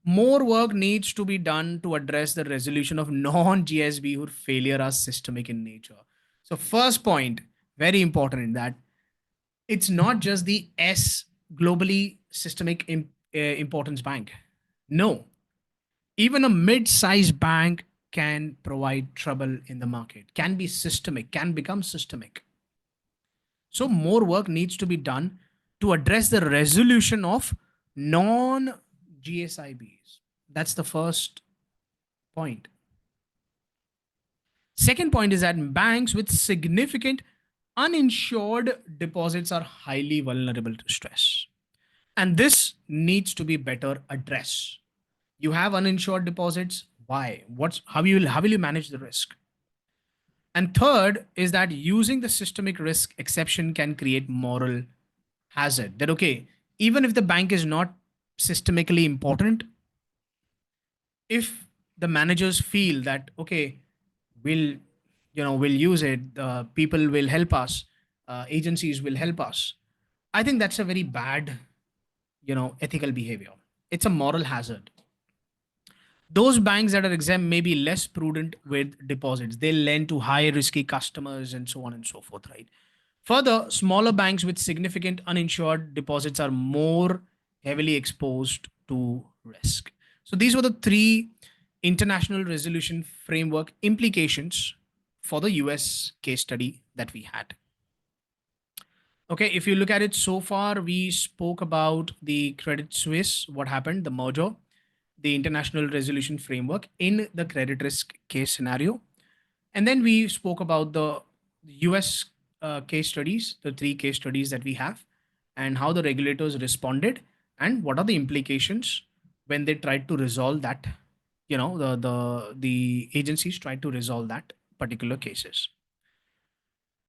A: More work needs to be done to address the resolution of non-GSB whose failure are systemic in nature. So first point, very important in that, it's not just the S globally systemic importance bank? No. Even a mid-sized bank can provide trouble in the market, can be systemic, can become systemic. So more work needs to be done to address the resolution of non GSIBs. That's the first point. Second point is that banks with significant uninsured deposits are highly vulnerable to stress. And this needs to be better addressed. You have uninsured deposits. Why? How will you manage the risk? And third is that using the systemic risk exception can create moral hazard. That okay, even if the bank is not systemically important, if the managers feel that okay, we'll we'll use it, people will help us, agencies will help us. I think that's a very bad ethical behavior. It's a moral hazard. Those banks that are exempt may be less prudent with deposits. They lend to high risky customers and so on and so forth, right? Further, smaller banks with significant uninsured deposits are more heavily exposed to risk. So these were the three international resolution framework implications for the US case study that we had. Okay, if you look at it so far, we spoke about the Credit Suisse, what happened, the merger, the international resolution framework in the credit risk case scenario. And then we spoke about the US case studies, the three case studies that we have, and how the regulators responded, and what are the implications when they tried to resolve that, the agencies tried to resolve that particular cases.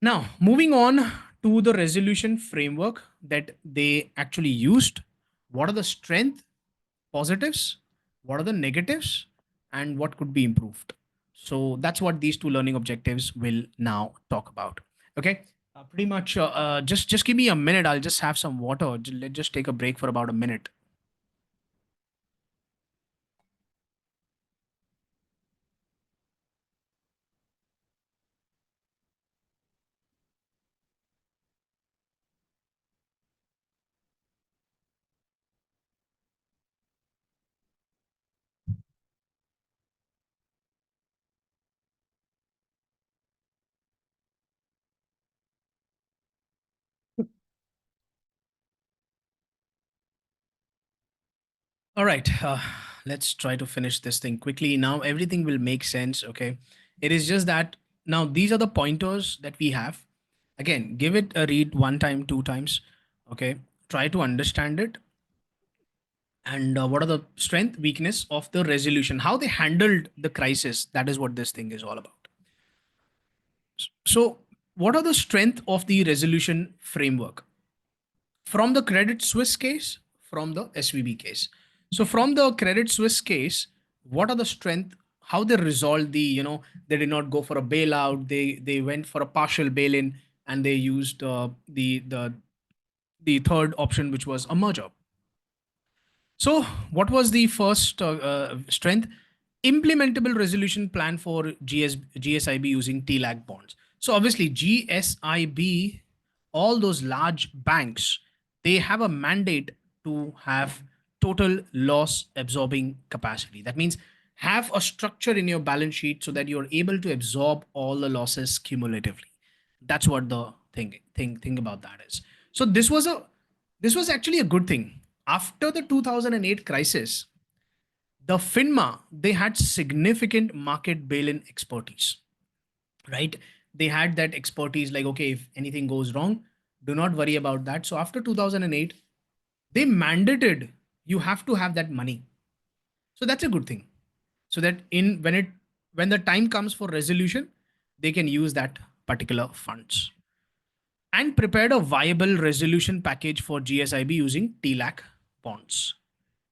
A: Now, moving on to the resolution framework that they actually used, what are the strength, positives, what are the negatives, and what could be improved. So that's what these two learning objectives will now talk about. Okay, pretty much. Just give me a minute. I'll just have some water. Let's just take a break for about a minute. All right, let's try to finish this thing quickly. Now everything will make sense. Okay, it is just that now these are the pointers that we have. Again, give it a read one time, two times. Okay, try to understand it, and what are the strength, weakness of the resolution, how they handled the crisis. That is what this thing is all about. So, what are the strength of the resolution framework? From the Credit Suisse case, from the SVB case. So from the Credit Suisse case, what are the strength? How they resolved the, they did not go for a bailout. They went for a partial bail-in, and they used the third option, which was a merger. So, what was the first strength? Implementable resolution plan for GSIB using TLAC bonds. So, obviously, GSIB, all those large banks, they have a mandate to have total loss absorbing capacity. That means have a structure in your balance sheet so that you're able to absorb all the losses cumulatively. That's what the thing about that is. So this was actually a good thing. After the 2008 crisis, the FINMA, they had significant market bail-in expertise, right? They had that expertise like, okay, if anything goes wrong, do not worry about that. So after 2008, they mandated you have to have that money. So that's a good thing. So that when the time comes for resolution, they can use that particular funds, and prepared a viable resolution package for GSIB using TLAC bonds.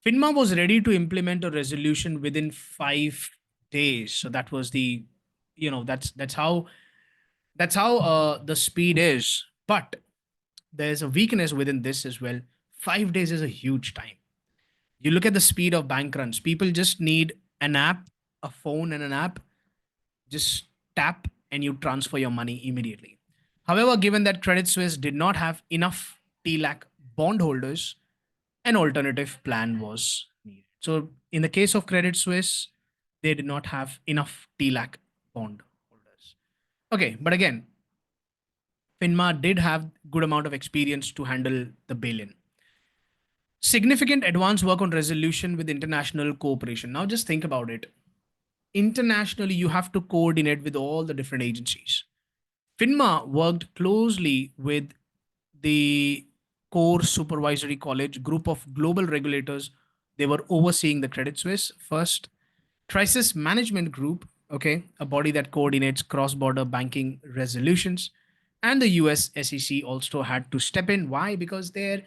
A: FINMA was ready to implement a resolution within 5 days. So that was the, that's how the speed is. But there's a weakness within this as well. 5 days is a huge time. You look at the speed of bank runs. People just need an app, a phone, and an app. Just tap and you transfer your money immediately. However, given that Credit Suisse did not have enough TLAC bondholders, an alternative plan was needed. So in the case of Credit Suisse, they did not have enough TLAC bond holders. Okay, but again, FINMA did have good amount of experience to handle the bail-in. Significant advance work on resolution with international cooperation. Now just think about it. Internationally, you have to coordinate with all the different agencies. FINMA worked closely with the core supervisory college group of global regulators. They were overseeing the Credit Suisse first. Crisis management group, okay, a body that coordinates cross-border banking resolutions. And the US SEC also had to step in. Why? Because the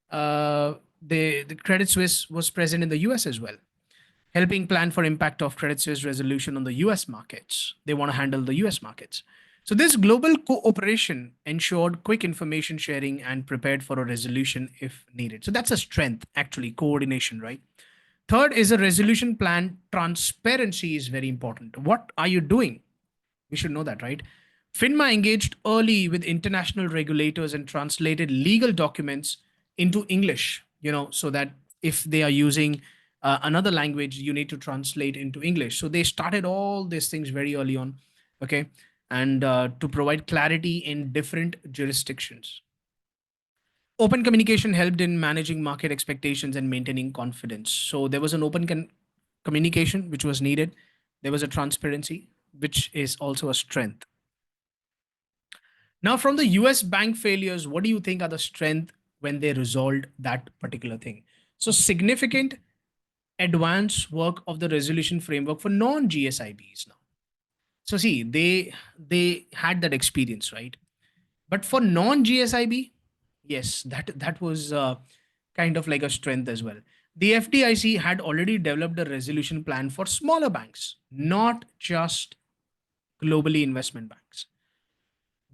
A: Credit Suisse was present in the US as well, helping plan for impact of Credit Suisse resolution on the US markets. They want to handle the US markets. So this global cooperation ensured quick information sharing and prepared for a resolution if needed. So that's a strength, actually, coordination, right? Third is a resolution plan. Transparency is very important. What are you doing? We should know that, right? FINMA engaged early with international regulators and translated legal documents into English, so that if they are using another language, you need to translate into English. So they started all these things very early on, okay, and to provide clarity in different jurisdictions. Open communication helped in managing market expectations and maintaining confidence. So there was an communication which was needed. There was a transparency, which is also a strength. Now, from the US bank failures, what do you think are the strength when they resolved that particular thing? So significant advanced work of the resolution framework for non-GSIBs now. So see, they had that experience, right? But for non-GSIB, yes, that was kind of like a strength as well. The FDIC had already developed a resolution plan for smaller banks, not just globally investment banks.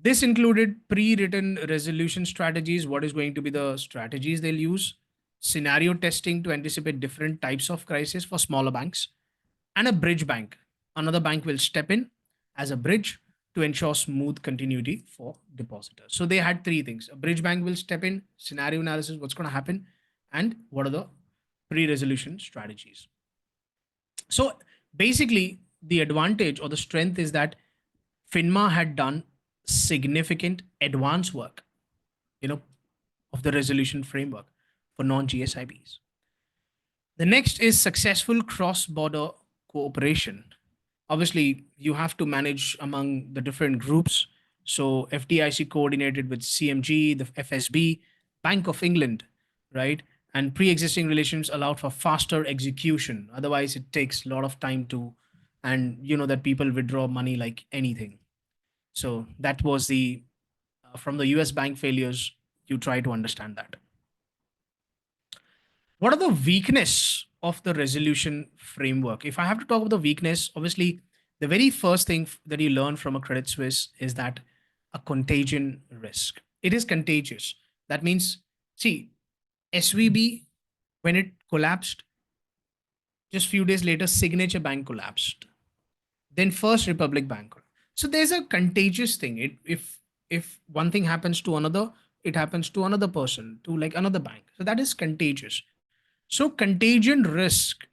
A: This included pre-written resolution strategies. What is going to be the strategies they'll use? Scenario testing to anticipate different types of crisis for smaller banks, and a bridge bank. Another bank will step in as a bridge to ensure smooth continuity for depositors. So they had three things. A bridge bank will step in, scenario analysis, what's going to happen, and what are the pre-resolution strategies. So basically, the advantage or the strength is that FINMA had done significant advance work, you know, of the resolution framework for non-GSIBs. The next is successful cross-border cooperation. Obviously, you have to manage among the different groups. So FDIC coordinated with CMG, the FSB, Bank of England, right? And pre-existing relations allowed for faster execution. Otherwise, it takes a lot of time to, and you know that people withdraw money like anything. So that was the from the US bank failures, you try to understand that. What are the weakness of the resolution framework? If I have to talk about the weakness, obviously the very first thing that you learn from a Credit Suisse is that a contagion risk. It is contagious. That means, see, SVB, when it collapsed, just few days later, Signature Bank collapsed. Then First Republic Bank. So there's a contagious thing. If one thing happens to another, it happens to another person, to like another bank. So that is contagious. So contagion risk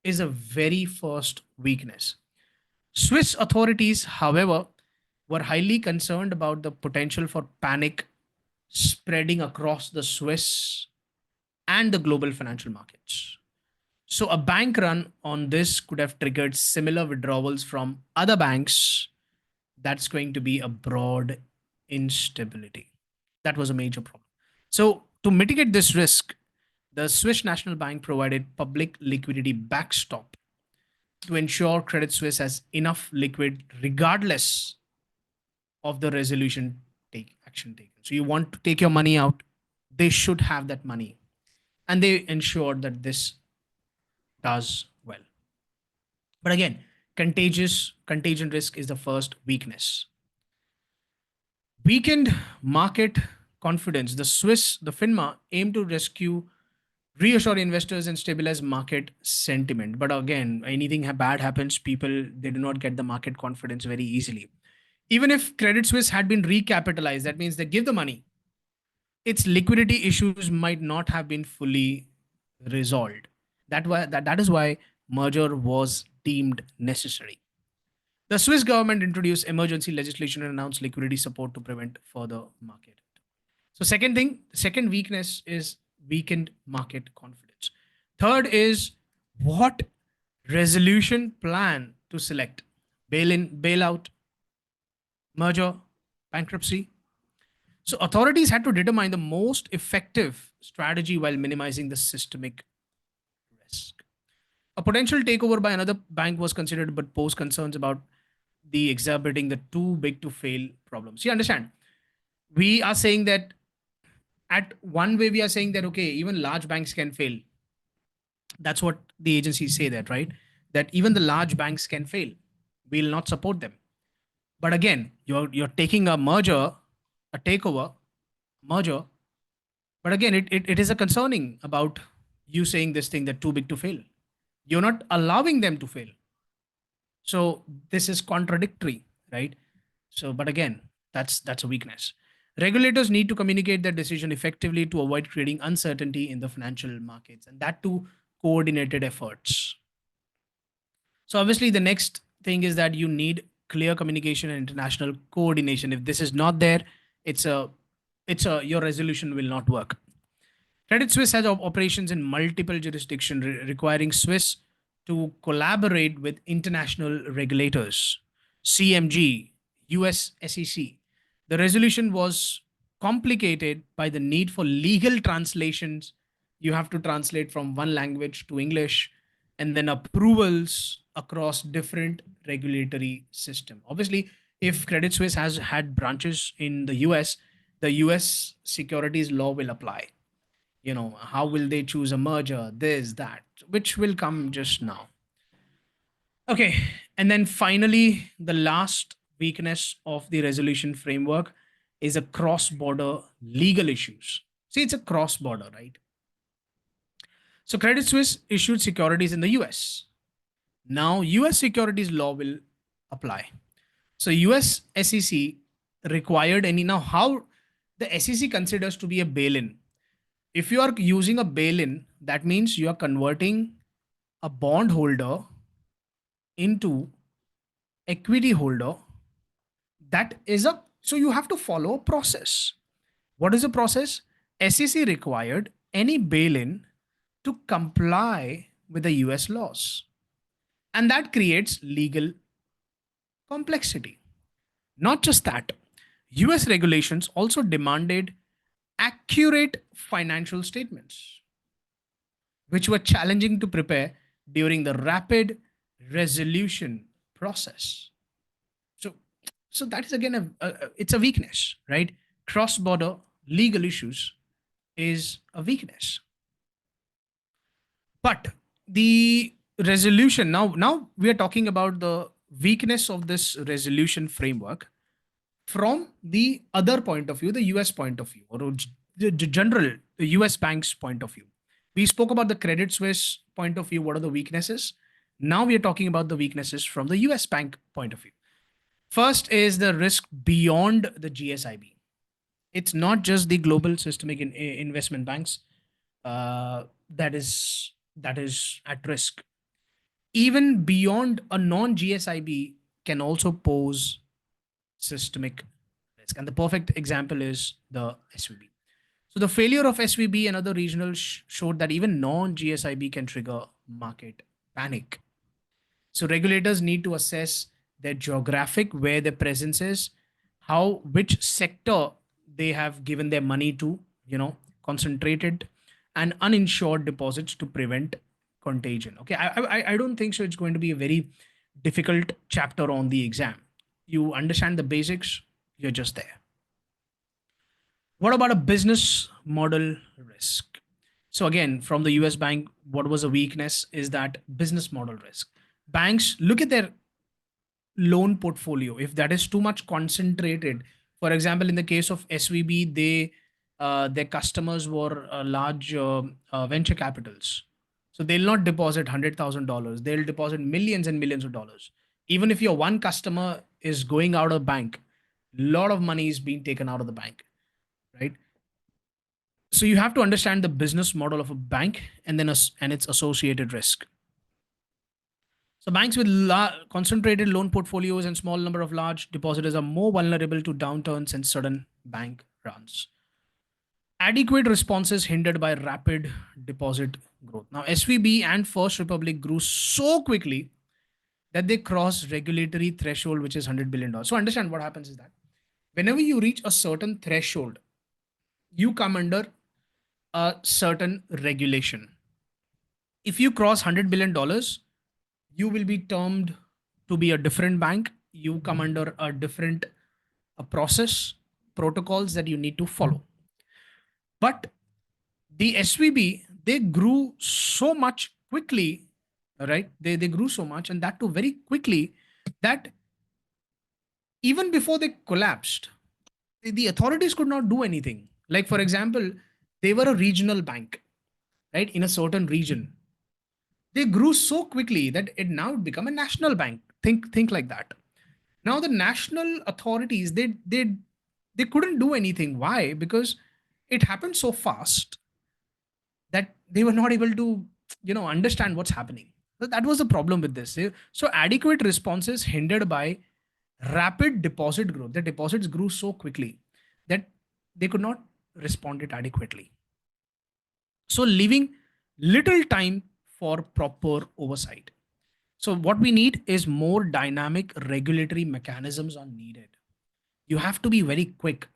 A: is a very first weakness. Swiss authorities, however, were highly concerned about the potential for panic spreading across the Swiss and the global financial markets. So a bank run on this could have triggered similar withdrawals from other banks. That's going to be a broad instability. That was a major problem. So to mitigate this risk, the Swiss National Bank provided public liquidity backstop to ensure Credit Suisse has enough liquid regardless of the resolution action taken. So you want to take your money out, they should have that money. And they ensured that this does well. But again, contagion risk is the first weakness. Weakened market confidence. The FINMA aimed to reassure investors and stabilize market sentiment. But again, anything bad happens, people, they do not get the market confidence very easily. Even if Credit Suisse had been recapitalized, that means they give the money. its liquidity issues might not have been fully resolved. That is why merger was deemed necessary. The Swiss government introduced emergency legislation and announced liquidity support to prevent further market. So second weakness is weakened market confidence. Third is what resolution plan to select: bail in, bailout, merger, bankruptcy. So authorities had to determine the most effective strategy while minimizing the systemic risk. A potential takeover by another bank was considered, but posed concerns about the exacerbating the too big to fail problems. You understand? We are saying that at one way we are saying that okay, even large banks can fail. That's what the agencies say, that right, that even the large banks can fail. We'll not support them. But again, you're taking a merger, a takeover, merger. But again, it is a concerning about you saying this thing that too big to fail. You're not allowing them to fail. So this is contradictory, right? So, but again, that's a weakness. Regulators need to communicate their decision effectively to avoid creating uncertainty in the financial markets, and that too coordinated efforts. So obviously, the next thing is that you need clear communication and international coordination. If this is not there, it's a your resolution will not work. Credit Suisse has operations in multiple jurisdictions, requiring Swiss to collaborate with international regulators, CMG, US SEC. The resolution was complicated by the need for legal translations. You have to translate from one language to English, and then approvals across different regulatory system. Obviously, if Credit Suisse has had branches in the US securities law will apply. How will they choose a merger, this, that, which will come just now. Okay, and then finally, the last weakness of the resolution framework is a cross border legal issues. See, it's a cross border, right? So Credit Suisse issued securities in the US. Now US securities law will apply. So US SEC required any, now how the SEC considers to be a bail-in. If you are using a bail-in, that means you are converting a bond holder into equity holder. That is a, so you have to follow a process. What is the process? SEC required any bail-in to comply with the US laws. And that creates legal complexity. Not just that, US regulations also demanded accurate financial statements, which were challenging to prepare during the rapid resolution process. So, so that is again it's a weakness, right? Cross-border legal issues is a weakness. But the resolution, now we are talking about the weakness of this resolution framework from the other point of view, the US point of view, or the general the US bank's point of view. We spoke about the Credit Suisse point of view. What are the weaknesses? Now we are talking about the weaknesses from the US bank point of view. First is the risk beyond the GSIB. It's not just the global systemic investment banks that is at risk. Even beyond a non GSIB can also pose systemic risk. And the perfect example is the SVB. So the failure of SVB and other regionals showed that even non-GSIB can trigger market panic. So regulators need to assess their geographic, where their presence is, which sector they have given their money to, concentrated and uninsured deposits to prevent contagion. Okay, I don't think so. It's going to be a very difficult chapter on the exam. You understand the basics, you're just there. What about a business model risk? So again, from the US bank, what was a weakness is that business model risk. Banks look at their loan portfolio. If that is too much concentrated, for example, in the case of SVB, their customers were large venture capitals. So they'll not deposit $100,000. They'll deposit millions and millions of dollars. Even if your one customer is going out of the bank, a lot of money is being taken out of the bank, right? So you have to understand the business model of a bank and then and its associated risk. So banks with concentrated loan portfolios and small number of large depositors are more vulnerable to downturns and sudden bank runs. Adequate responses hindered by rapid deposit growth. Now, SVB and First Republic grew so quickly that they crossed regulatory threshold, which is $100 billion. So understand what happens is that whenever you reach a certain threshold, you come under a certain regulation. If you cross $100 billion, you will be termed to be a different bank. You come under a different process, protocols that you need to follow. But the SVB, they grew so much quickly, right? They grew so much, and that too very quickly, that even before they collapsed, the authorities could not do anything. Like, for example, they were a regional bank, right, in a certain region. They grew so quickly that it now become a national bank. Think like that. Now the national authorities, they couldn't do anything. Why? Because it happened so fast that they were not able to, understand what's happening. So that was the problem with this. So adequate responses hindered by rapid deposit growth. The deposits grew so quickly that they could not respond it adequately. So leaving little time for proper oversight. So what we need is more dynamic regulatory mechanisms are needed. You have to be very quick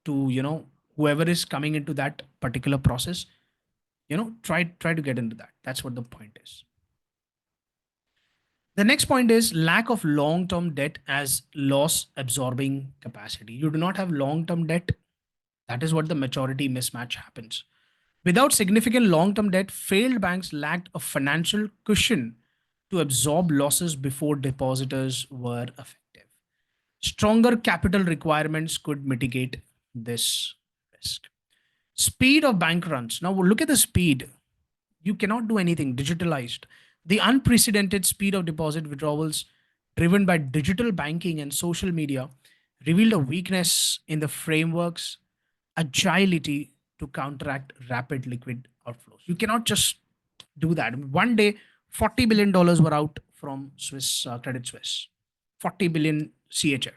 A: to, whoever is coming into that particular process, try to get into that. That's what the point is. The next point is lack of long-term debt as loss absorbing capacity. You do not have long-term debt. That is what the maturity mismatch happens. Without significant long-term debt, failed banks lacked a financial cushion to absorb losses before depositors were effective. Stronger capital requirements could mitigate this risk. Speed of bank runs. Now look at the speed. You cannot do anything digitalized. The unprecedented speed of deposit withdrawals driven by digital banking and social media revealed a weakness in the framework's agility to counteract rapid liquid outflows. You cannot just do that. One day, $40 billion were out from Swiss Credit Suisse, 40 billion CHF,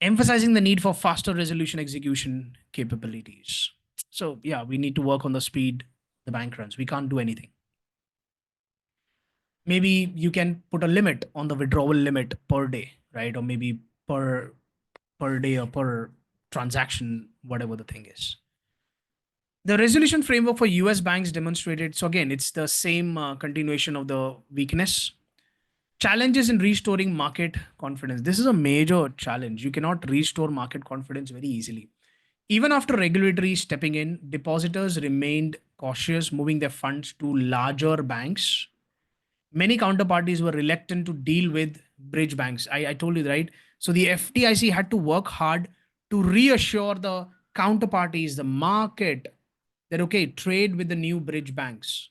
A: emphasizing the need for faster resolution execution capabilities. So yeah, we need to work on the speed the bank runs. We can't do anything. Maybe you can put a limit on the withdrawal limit per day, right? Or maybe per day or per transaction, whatever the thing is. The resolution framework for US banks demonstrated, so again, it's the same continuation of the weakness. Challenges in restoring market confidence. This is a major challenge. You cannot restore market confidence very easily. Even after regulatory stepping in, depositors remained cautious, moving their funds to larger banks. Many counterparties were reluctant to deal with bridge banks. I told you, right? So the FDIC had to work hard to reassure the counterparties, the market, that okay, trade with the new bridge banks,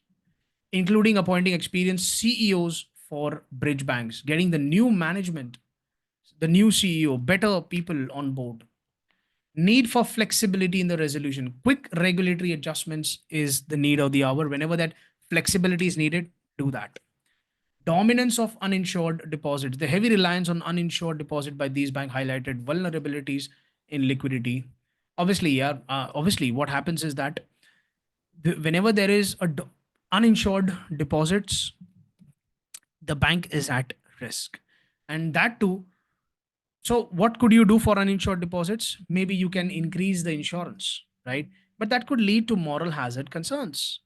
A: including appointing experienced CEOs for bridge banks, getting the new management, the new CEO, better people on board. Need for flexibility in the resolution. Quick regulatory adjustments is the need of the hour. Whenever that flexibility is needed, do that. Dominance of uninsured deposits. The heavy reliance on uninsured deposit by these banks highlighted vulnerabilities in liquidity. Obviously, yeah. Obviously, what happens is that whenever there is uninsured deposits, the bank is at risk, and that too. So, what could you do for uninsured deposits? Maybe you can increase the insurance, right? But that could lead to moral hazard concerns.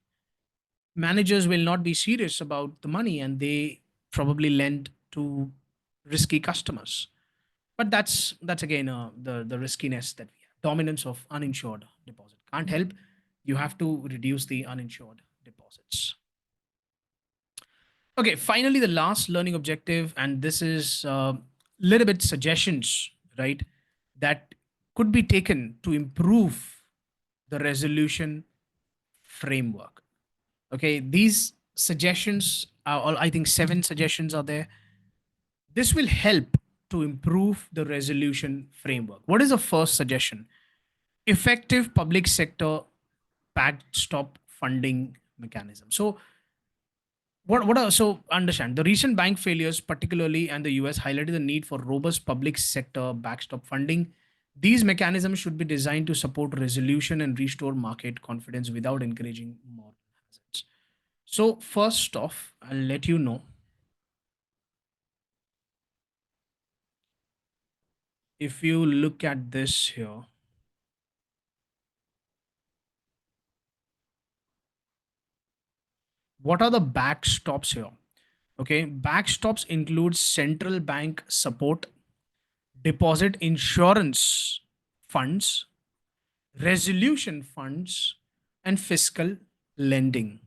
A: Managers will not be serious about the money and they probably lend to risky customers. But that's again the riskiness that we have. Dominance of uninsured deposit can't help. You have to reduce the uninsured deposits. Okay, finally the last learning objective, and this is a little bit suggestions, right, that could be taken to improve the resolution framework. Okay, these suggestions are all, I think 7 suggestions are there. This will help to improve the resolution framework. What is the first suggestion? effective public sector backstop funding mechanism. So what are, so understand the recent bank failures, particularly and the US, highlighted the need for robust public sector backstop funding. These mechanisms should be designed to support resolution and restore market confidence without encouraging moral hazards. So first off, I'll let you know, if you look at this here, what are the backstops here? Okay, backstops include central bank support, deposit insurance funds, resolution funds, and fiscal lending.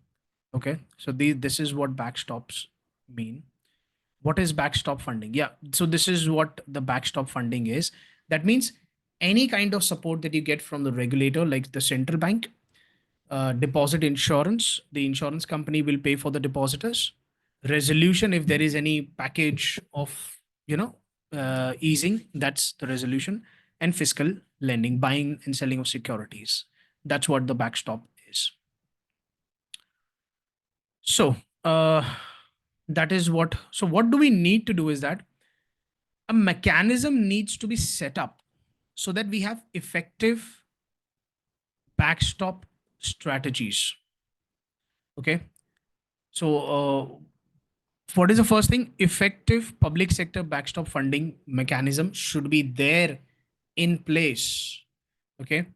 A: Okay, so this is what backstops mean. What is backstop funding? Yeah, so this is what the backstop funding is. That means any kind of support that you get from the regulator, like the central bank, deposit insurance, the insurance company will pay for the depositors. Resolution, if there is any package of, you know, easing, that's the resolution. And fiscal lending, buying and selling of securities. That's what the backstop is. So, that is what. So, what do we need to do is that a mechanism needs to be set up so that we have effective backstop strategies. Okay. So, what is the first thing? Effective public sector backstop funding mechanism should be there in place. Okay.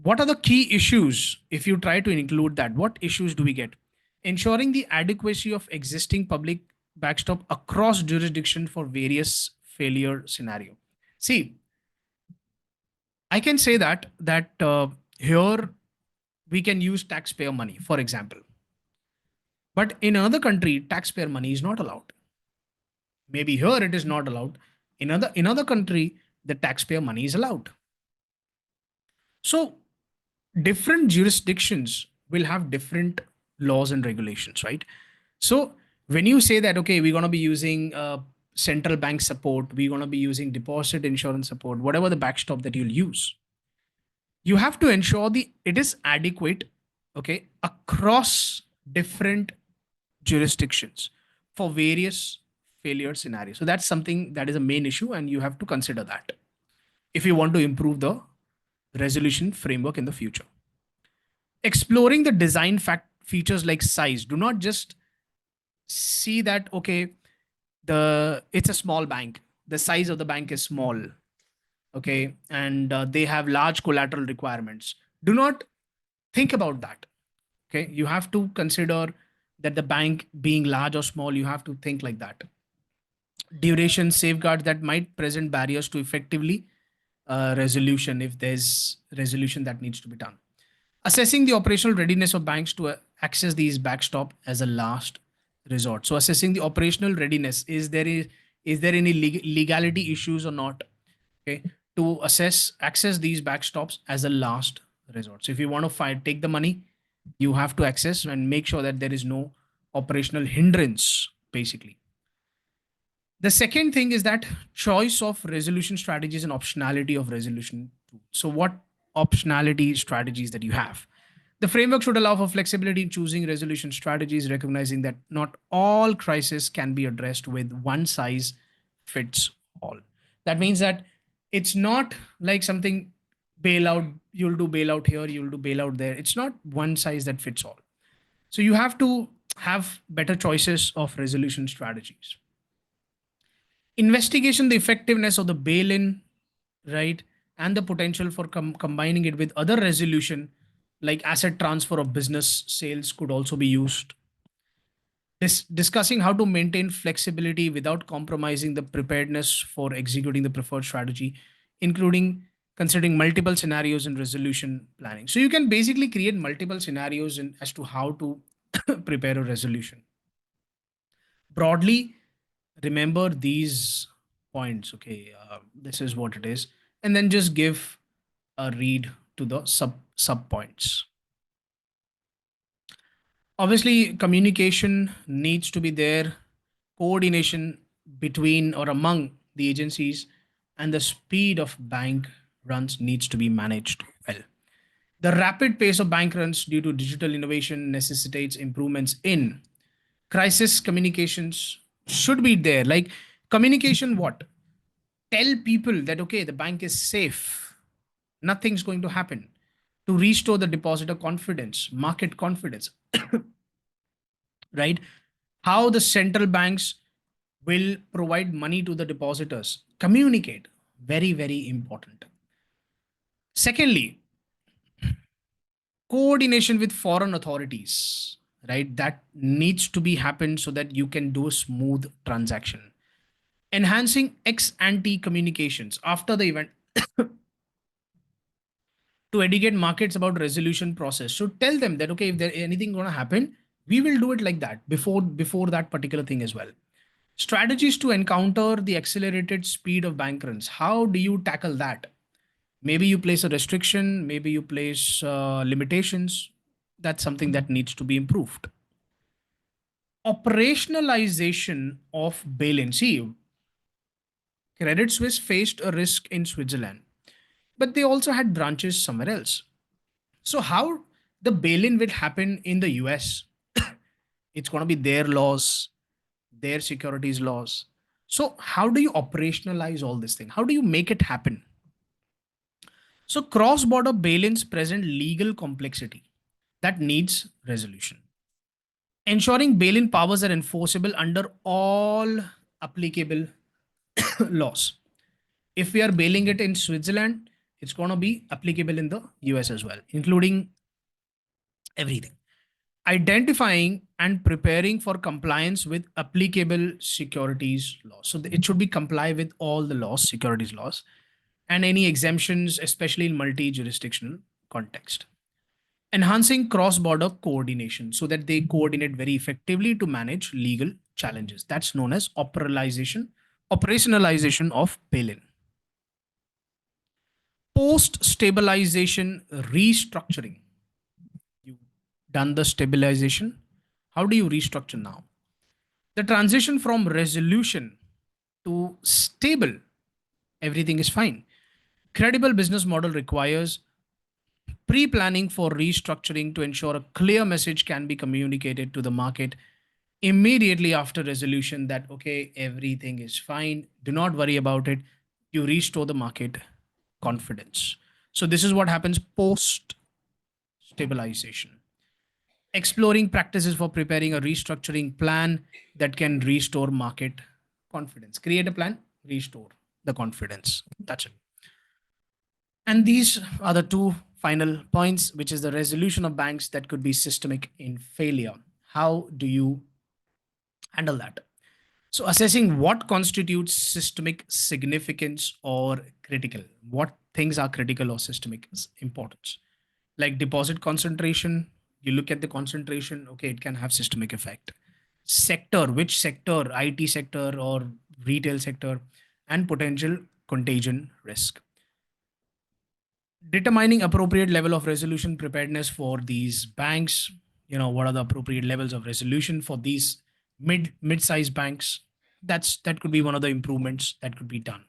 A: What are the key issues if you try to include that? What issues do we get? Ensuring the adequacy of existing public backstop across jurisdiction for various failure scenario. See, I can say that here we can use taxpayer money, for example. But in another country, taxpayer money is not allowed. Maybe here it is not allowed. In other country, the taxpayer money is allowed. So different jurisdictions will have different laws and regulations, right? So when you say that, okay, we're going to be using central bank support, we're going to be using deposit insurance support, whatever the backstop that you'll use, you have to ensure the it is adequate, okay, across different jurisdictions for various failure scenarios. So that's something that is a main issue, and you have to consider that if you want to improve the resolution framework in the future. Exploring the design features like size. Do not just see that, okay, it's a small bank, the size of the bank is small, okay, and they have large collateral requirements. Do not think about that. Okay, you have to consider that the bank being large or small, you have to think like that. Duration safeguards that might present barriers to effectively resolution if there's resolution that needs to be done. Assessing the operational readiness of banks to access these backstop as a last resort. So assessing the operational readiness, is there any legality issues or not? Okay, to access these backstops as a last resort. So if you want to take the money, you have to access and make sure that there is no operational hindrance, basically. The second thing is that choice of resolution strategies and optionality of resolution tools. So what optionality strategies that you have? The framework should allow for flexibility in choosing resolution strategies, recognizing that not all crises can be addressed with one size fits all. That means that it's not like something bailout, you'll do bailout here, you'll do bailout there. It's not one size that fits all. So you have to have better choices of resolution strategies. Investigation the effectiveness of the bail-in, right, and the potential for combining it with other resolution like asset transfer or business sales could also be used. Discussing how to maintain flexibility without compromising the preparedness for executing the preferred strategy, including considering multiple scenarios in resolution planning. So you can basically create multiple scenarios as to how to prepare a resolution. Broadly, remember these points. Okay, this is what it is, and then just give a read to the sub points. Obviously, communication needs to be there, coordination between or among the agencies, and the speed of bank runs needs to be managed well. The rapid pace of bank runs due to digital innovation necessitates improvements in crisis communications should be there. Like communication, what? Tell people that, okay, the bank is safe. Nothing's going to happen. To restore the depositor confidence, market confidence, right? How the central banks will provide money to the depositors. Communicate. Very, very important. Secondly, coordination with foreign authorities, right? That needs to be happened so that you can do a smooth transaction. Enhancing ex ante communications after the event to educate markets about resolution process. So tell them that, okay, if there anything going to happen, we will do it like that before that particular thing as well. Strategies to encounter the accelerated speed of bank runs. How do you tackle that? Maybe you place a restriction, maybe you place limitations. That's something that needs to be improved. Operationalization of bail-in. See, Credit Suisse faced a risk in Switzerland, but they also had branches somewhere else. So how the bail-in will happen in the US? It's going to be their laws, their securities laws. So how do you operationalize all this thing? How do you make it happen? So cross-border bail-ins present legal complexity that needs resolution. Ensuring bail-in powers are enforceable under all applicable laws. If we are bailing it in Switzerland, it's going to be applicable in the US as well, including everything. Identifying and preparing for compliance with applicable securities laws. So it should be comply with all the laws, securities laws, and any exemptions, especially in multi-jurisdictional context. Enhancing cross-border coordination so that they coordinate very effectively to manage legal challenges. That's known as operationalization of bail-in. Post-stabilization restructuring. You've done the stabilization. How do you restructure now? The transition from resolution to stable, everything is fine. Credible business model requires pre-planning for restructuring to ensure a clear message can be communicated to the market immediately after resolution that, okay, everything is fine, do not worry about it. You restore the market confidence. So this is what happens post stabilization. Exploring practices for preparing a restructuring plan that can restore market confidence. Create a plan, restore the confidence. That's it. And these are the two final points, which is the resolution of banks that could be systemic in failure. How do you handle that? So, assessing what constitutes systemic significance or critical. What things are critical or systemic importance? Like deposit concentration, you look at the concentration, okay, it can have systemic effect. Sector, which sector, IT sector or retail sector, and potential contagion risk. Determining appropriate level of resolution preparedness for these banks. What are the appropriate levels of resolution for these mid-sized banks? That could be one of the improvements that could be done.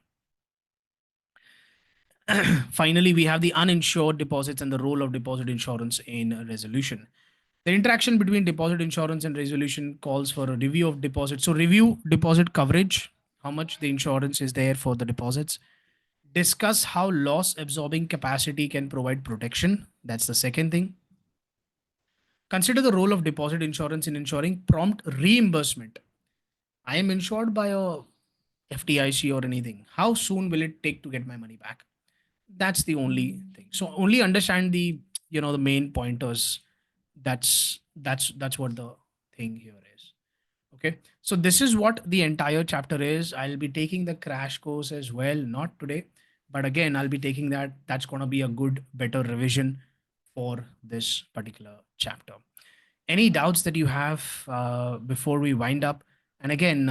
A: Finally, we have the uninsured deposits and the role of deposit insurance in resolution. The interaction between deposit insurance and resolution calls for a review of deposits. So review deposit coverage, how much the insurance is there for the deposits. Discuss how loss absorbing capacity can provide protection. That's the second thing. Consider the role of deposit insurance in ensuring prompt reimbursement. I am insured by a FDIC or anything. How soon will it take to get my money back? That's the only thing. So only understand the main pointers. That's what the thing here is. Okay. So this is what the entire chapter is. I'll be taking the crash course as well, not today, but again, I'll be taking that. That's going to be a good, better revision for this particular chapter. Any doubts that you have before we wind up? And again,